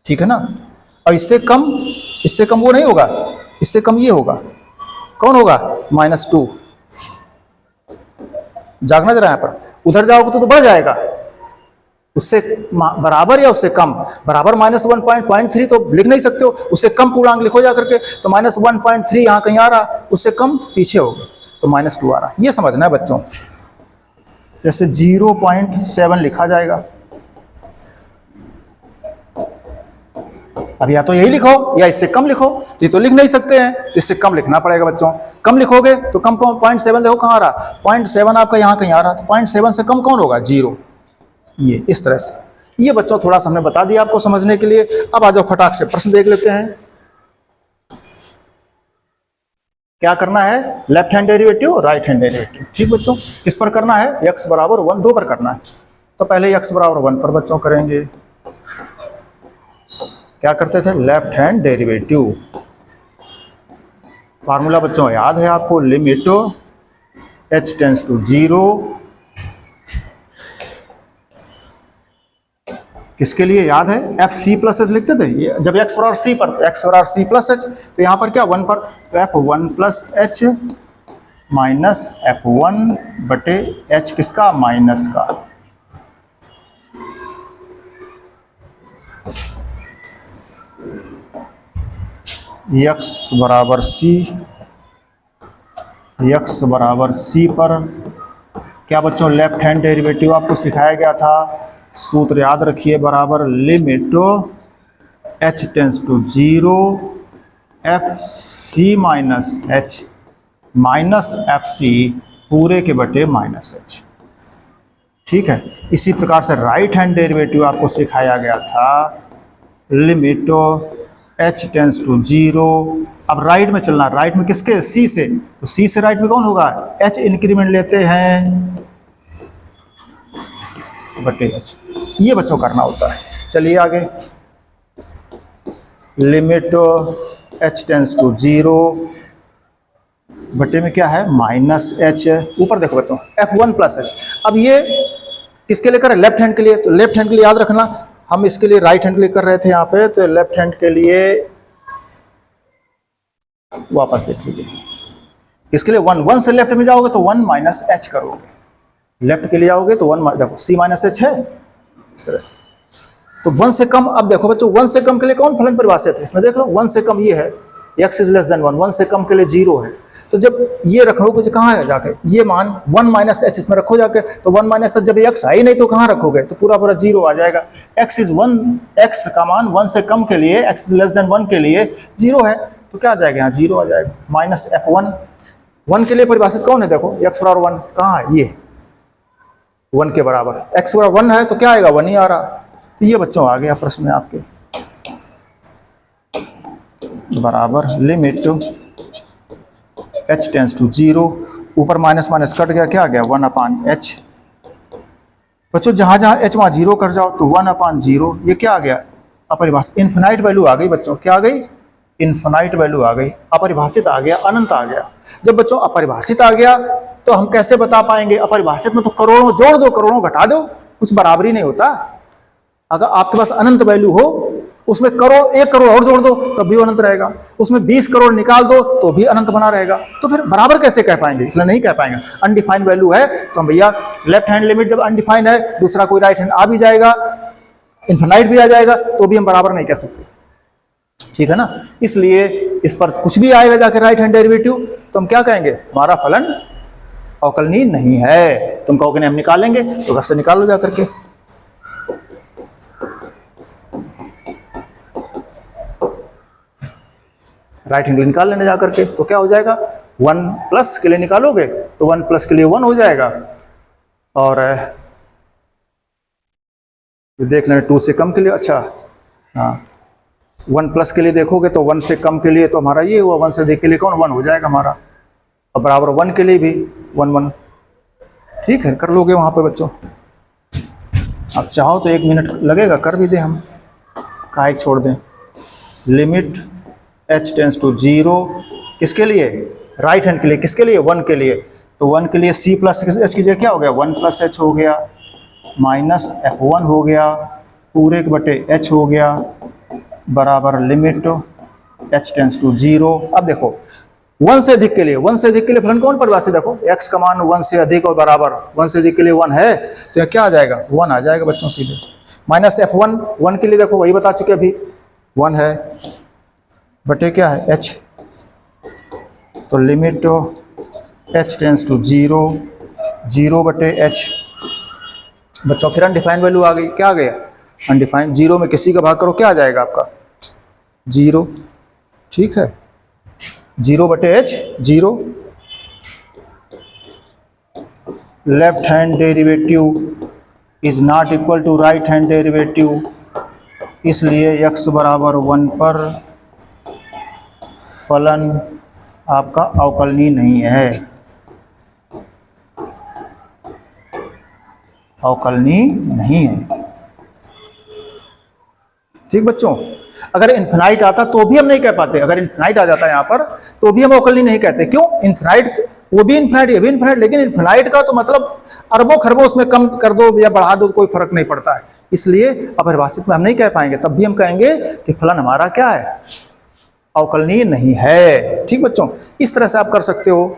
ठीक है ना। और इससे कम वो नहीं होगा, इससे कम ये होगा, कौन होगा, -2। जागना जरा यहाँ पर, उधर जाओगे तो बढ़ जाएगा, उससे बराबर या उससे कम, बराबर -1.3 तो लिख नहीं सकते हो, उससे कम पूर्णांक लिखो जा करके, तो -1.3 यहाँ कहीं आ रहा, उससे कम पीछे होगा, तो -2 आ रहा। ये समझना है बच्चों। जैसे 0.7 लिखा जाएगा, अब या तो यही लिखो या इससे कम लिखो, तो ये तो लिख नहीं सकते हैं, तो इससे कम लिखना पड़ेगा बच्चों। कम लिखोगे तो कम 0.7 देखो कहाँ आ रहा, 0.7 आपका यहाँ कहीं आ रहा, तो 0.7 से कम कौन होगा, 0। ये इस तरह से। ये बच्चों थोड़ा सा हमने बता दिया आपको समझने के लिए। अब आ जाओ फटाक से प्रश्न देख लेते हैं। क्या करना है, left hand derivative, right hand derivative. ठीक बच्चों, किस पर करना है, x बराबर 1 2 पर करना है। तो पहले x बराबर 1 पर बच्चों करेंगे। क्या करते थे, लेफ्ट हैंड डेरिवेटिव। फार्मूला बच्चों याद है आपको, लिमिट h टेंड्स टू 0, किसके लिए याद है, एफ सी प्लस एच लिखते थे जब x बराबर c पर, x बराबर c प्लस एच, तो यहाँ पर क्या 1 पर, तो f1 plus h minus f1 बटे h किसका, माइनस का। x बराबर c पर क्या बच्चों, लेफ्ट हैंड डेरिवेटिव आपको सिखाया गया था, सूत्र याद रखिए, बराबर limit h tends to 0 f c minus h minus f c पूरे के बटे माइनस एच। ठीक है, इसी प्रकार से राइट हैंड डेरिवेटिव आपको सिखाया गया था, लिमिट h टेंड्स टू 0। अब राइट में चलना, राइट में किसके, c से, तो c से राइट में कौन होगा, h इंक्रीमेंट लेते हैं बटे h। ये बच्चों करना होता है। चलिए आगे, लिमिट h टेंस टू 0 बटे में क्या है माइनस h। ऊपर देखो बच्चों f1 प्लस h। अब ये किसके लिए कर रहे हैं, लेफ्ट हैंड के लिए। तो लेफ्ट हैंड के लिए याद रखना, हम इसके लिए राइट हैंड के लिए कर रहे थे यहाँ पे, तो लेफ्ट हैंड के लिए वापस देख लीजिए, इसके लिए 1 से लेफ्ट में जाओगे तो 1 माइनस h करोगे, लेफ्ट के लिए आओगे तो 1 देखो c माइनस h है इस तरह से। तो 1 से कम, अब देखो बच्चों 1 से कम के लिए कौन फलन परिभाषित है, इसमें देख लो 1 से कम ये है x इज लेस देन 1, 1 से कम के लिए 0 है। तो जब ये रखोगे तो कहाँ है जाके, ये मान 1 माइनस h इसमें रखो जाके, तो 1 माइनस h जब x है ही नहीं तो कहाँ रखोगे, तो पूरा पूरा 0 आ जाएगा। x इज 1, x का मान 1 से कम के लिए, x इज लेस देन 1 के लिए 0 है, तो क्या आ जाएगा यहाँ 0 आ जाएगा। माइनस f1, 1 के लिए परिभाषित कौन है, देखो x बराबर 1 कहाँ है, ये 1 के बराबर, x बराबर 1 है तो क्या आएगा 1 ही आ रहा। तो ये बच्चों आ गया प्रश्न में आपके, बराबर लिमिट h टेंस टू 0, ऊपर माइनस माइनस कट गया, क्या आ गया 1/h। बच्चों जहां जहां h वहां 0 कर जाओ तो 1/0, ये क्या आ गया अपरिभाषित, इन्फिनाइट वैल्यू आ गई बच्चों, क्या आ गई इन्फिनाइट वैल्यू आ गई, अपरिभाषित आ गया, अनंत आ गया। जब बच्चों अपरिभाषित आ गया तो हम कैसे बता पाएंगे, अपरिभाषित में तो करोड़ों जोड़ दो करोड़ों घटा दो, कुछ बराबरी नहीं होता। अगर आपके पास अनंत वैल्यू हो, उसमें करोड़ 1 करोड़ और जोड़ दो तब भी अनंत रहेगा, उसमें 20 करोड़ निकाल दो तो भी अनंत बना रहेगा, तो फिर बराबर कैसे कह पाएंगे, इसलिए नहीं कह पाएंगे। अनडिफाइंड वैल्यू है तो हम भैया लेफ्ट हैंड लिमिट जब अनडिफाइंड है, दूसरा कोई राइट हैंड आ भी जाएगा, इन्फिनाइट भी आ जाएगा, तो भी हम बराबर नहीं कह सकते, ठीक है ना। इसलिए इस पर कुछ भी आएगा जाकर राइट हैंड डेरिवेटिव तो हम क्या कहेंगे, हमारा फलन अवकलनीय नहीं है। तुम कहोगे नहीं हम निकालेंगे, तो घर से निकाल लो जाकर के। राइट हैंड निकाल लेने जाकर के, तो क्या हो जाएगा 1 प्लस के लिए निकालोगे तो 1 प्लस के लिए 1 हो जाएगा, और देख लेना 2 से कम के लिए, अच्छा हाँ 1 प्लस के लिए देखोगे तो 1 से कम के लिए तो हमारा ये हुआ, 1 से अधिक के लिए कौन 1 हो जाएगा हमारा, और बराबर 1 के लिए भी 1 1, ठीक है कर लोगे वहाँ पे बच्चों। अब चाहो तो 1 मिनट लगेगा, कर भी दे हम, काहे छोड़ दें। लिमिट h टेंस टू 0 किसके लिए, राइट हैंड के लिए, किसके लिए 1 के लिए, तो 1 के लिए c प्लस h की जगह क्या हो गया 1 प्लस h हो गया, माइनस f1 हो गया, पूरे के बटे h हो गया, बराबर लिमिट h टेंस टू 0। अब देखो 1 से अधिक के लिए, 1 से अधिक के लिए फलन कौन परिभाषित, देखो x का मान 1 से अधिक और बराबर 1 से अधिक के लिए 1 है, तो क्या आ जाएगा 1 आ जाएगा बच्चों सीधे। माइनस f1, 1 के लिए देखो वही बता चुके अभी 1 है, बटे क्या है h, तो लिमिट h टेंस टू 0, 0 बटे h। बच्चों फिर अनडिफाइंड वैल्यू आ गई, क्या आ गया अनडिफाइंड, 0 में किसी का भाग करो क्या आ जाएगा आपका 0, ठीक है 0 बटे h 0। Left hand derivative is not equal to right hand derivative, इसलिए x बराबर 1 पर फलन आपका अवकलनीय नहीं है, अवकलनीय नहीं है, ठीक बच्चों। अगर इन्फिनाइट आता तो भी हम नहीं कह पाते, अगर इन्फिनाइट आ जाता है यहाँ पर तो भी हम अवकलनीय नहीं कहते, क्यों, इन्फिनाइट वो भी इन्फिनाइट ये भी इन्फिनाइट, लेकिन इन्फिनाइट का तो मतलब अरबों खरबों उसमें कम कर दो या बढ़ा दो कोई फर्क नहीं पड़ता है, इसलिए अपरिभाषित में हम नहीं कह पाएंगे, तब भी हम कहेंगे कि फलन हमारा क्या है अवकलनीय नहीं है, ठीक बच्चों। इस तरह से आप कर सकते हो।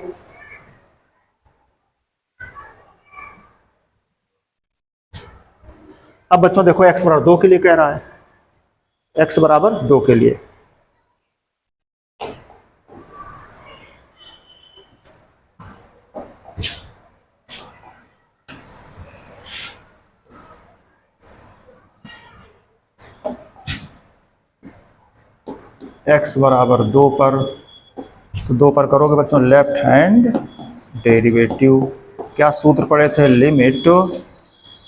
अब बच्चों देखो x बराबर 2 के लिए कह रहा है, x बराबर 2 के लिए, x बराबर 2 पर, तो 2 पर करोगे बच्चों लेफ्ट हैंड डेरिवेटिव, क्या सूत्र पढ़े थे, limit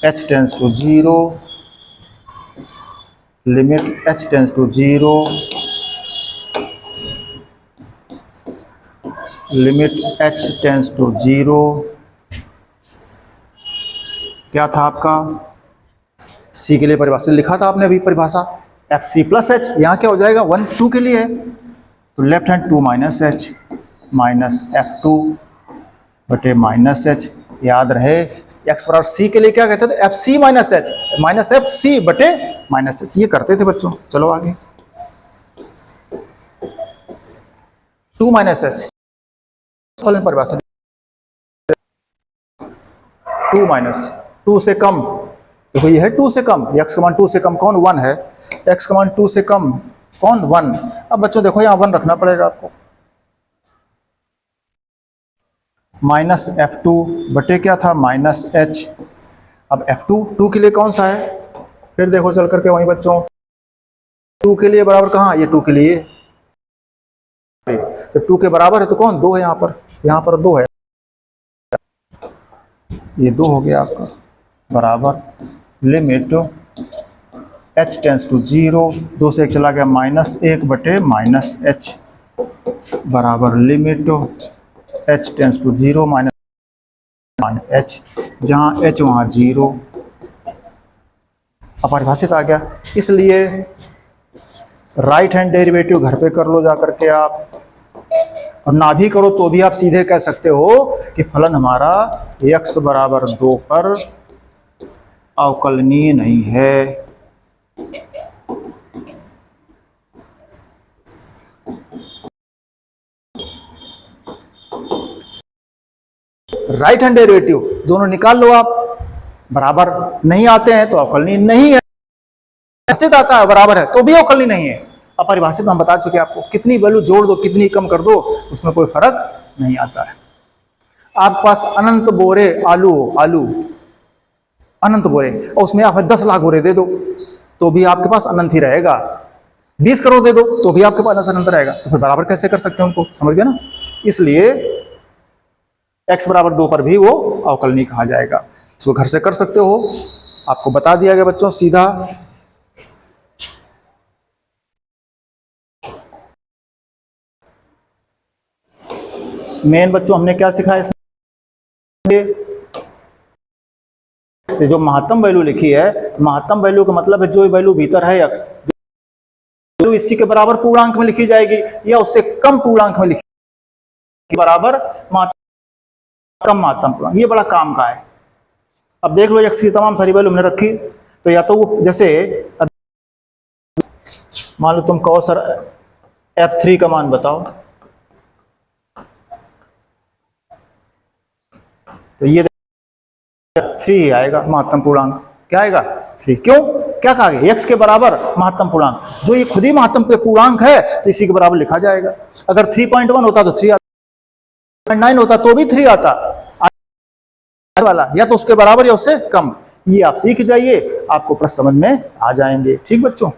h tends to 0, limit h tends to 0, limit h tends to 0, क्या था आपका सी के लिए परिभाषा लिखा था आपने अभी परिभाषा, एफ सी प्लस एच, यहाँ क्या हो जाएगा 1 2 के लिए है, तो left hand 2 minus h minus F two बटे माइनस एच, याद रहे एक्स बराबर सी के लिए क्या कहते थे, f c minus h, minus f c बटे माइनस एच, ये करते थे बच्चों। चलो आगे 2 माइनस एच परिभाषा, 2 माइनस 2 से कम, देखो ये है 2 से कम, x का मान 2 से कम कौन 1 है, x का मान 2 से कम कौन 1। अब बच्चों देखो यहाँ 1 रखना पड़ेगा आपको, माइनस एफ टू बटे क्या था माइनस एच। अब एफ टू 2 के लिए कौन सा है, फिर देखो चल करके वहीं बच्चों 2 के लिए बराबर कहाँ, ये 2 के लिए, तो 2 के बराबर है तो कौन 2 है, यहाँ पर 2 है, ये 2 हो गया आपका, बराबर लिमिट h टेंस टू 0, 2 से 1 चला गया माइनस 1 बटे माइनस एच, बराबर limit h tends to 0 minus h, जहाँ h वहाँ 0, अपरिभाषित आ गया। इसलिए राइट हैंड डेरिवेटिव घर पे कर लो जा करके आप, और ना भी करो तो भी आप सीधे कह सकते हो कि फलन हमारा x बराबर 2 पर अवकलनीय नहीं है। राइट हैंड डेरिवेटिव दोनों निकाल लो आप, बराबर नहीं आते हैं तो अवकलनीय नहीं है, ऐसे आता है बराबर है तो भी अवकलनीय नहीं है। अपरिभाषित हम बता चुके आपको, कितनी वैल्यू जोड़ दो कितनी कम कर दो उसमें कोई फर्क नहीं आता है। आपके पास अनंत बोरे आलू अनंत बोरे, और उसमें आप 10 लाख बोरे दे दो तो भी आपके पास अनंत ही रहेगा, 20 करोड़ दे दो तो भी आपके पास अनंत रहेगा, तो फिर बराबर कैसे कर सकते हैं उनको, समझ गए ना। इसलिए x बराबर 2 पर भी वो अवकलनीय कहा जाएगा, इसको घर से कर सकते हो, आपको बता दिया गया बच्चों सीधा। मेन बच्चों हमने क्या सीखा है से, जो महत्तम वैल्यू लिखी है, महत्तम वैल्यू का मतलब है जो वैल्यू भीतर है x, जो इसी के बराबर पूर्णांक में लिखी जाएगी या उससे कम पूर्णांक में लिखी बराबर कम महत्तम पूर्णांक, ये बड़ा काम का है। अब देख लो x की तमाम सारी वैल्यू हमने रखी, तो या तो वो जैसे मान लो तुम कहो सर f3 का मान बताओ, तो ये 3 आएगा महत्तम पूर्णांक, क्या आएगा 3, क्यों क्या कहा गया x के बराबर महत्तम पूर्णांक, जो ये खुद ही महत्तम पूर्णांक है तो इसी के बराबर लिखा जाएगा। अगर 3.1 होता तो 3 आता, 9 होता तो भी 3 आता वाला, या तो उसके बराबर या उससे कम। ये आप सीख जाइए, आपको प्रश्न समझ में आ जाएंगे। ठीक बच्चों,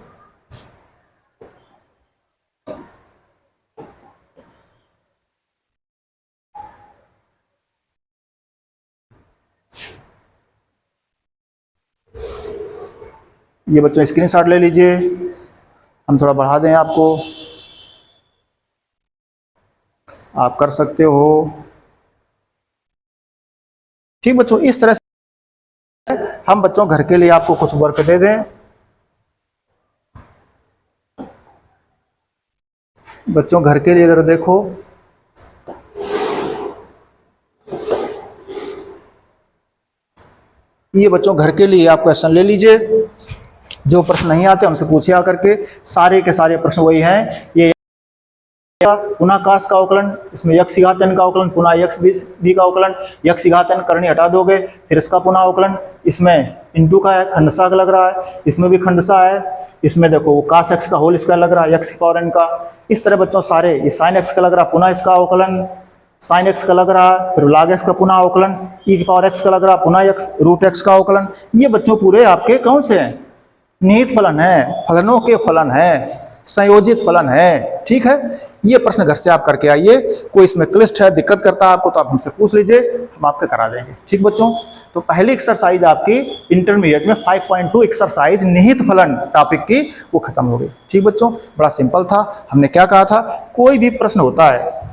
ये बच्चों स्क्रीनशॉट ले लीजिए, हम थोड़ा बढ़ा दें आपको, आप कर सकते हो। ठीक बच्चों, इस तरह से हम बच्चों घर के लिए आपको कुछ वर्क दे दें। बच्चों घर के लिए अगर देखो, ये बच्चों घर के लिए आप क्वेश्चन ले लीजिए, जो प्रश्न नहीं आते हमसे पूछिए आकर के, सारे के सारे प्रश्न वही हैं। ये पुनः काश का अवकलन, इसमें x घात n का अवकलन, पुनः x भी का अवकलन, x घात n करनी हटा दोगे फिर इसका पुनः अवकलन, इसमें इंटू का है खंडसा का लग रहा है, इसमें भी खंडसा है, इसमें देखो काश x का होल स्क्वायर लग रहा है x की पावर n का। इस तरह बच्चों सारे, ये साइन x का लग रहा है पुनः इसका अवकलन, साइन x का लग रहा है फिर log x का पुनः अवकलन, e की पावर x का लग रहा है पुनः x रूट x का अवकलन। ये बच्चों पूरे आपके कौन से हैं, निहित फलन है, फलनों के फलन है, संयोजित फलन है। ठीक है, ये प्रश्न घर से आप करके आइए, कोई इसमें क्लिष्ट है दिक्कत करता है आपको तो आप हमसे पूछ लीजिए, हम आपके करा देंगे। ठीक बच्चों, तो पहली एक्सरसाइज आपकी इंटरमीडिएट में 5.2 एक्सरसाइज निहित फलन टॉपिक की वो खत्म हो गई। ठीक बच्चों, बड़ा सिंपल था। हमने क्या कहा था, कोई भी प्रश्न होता है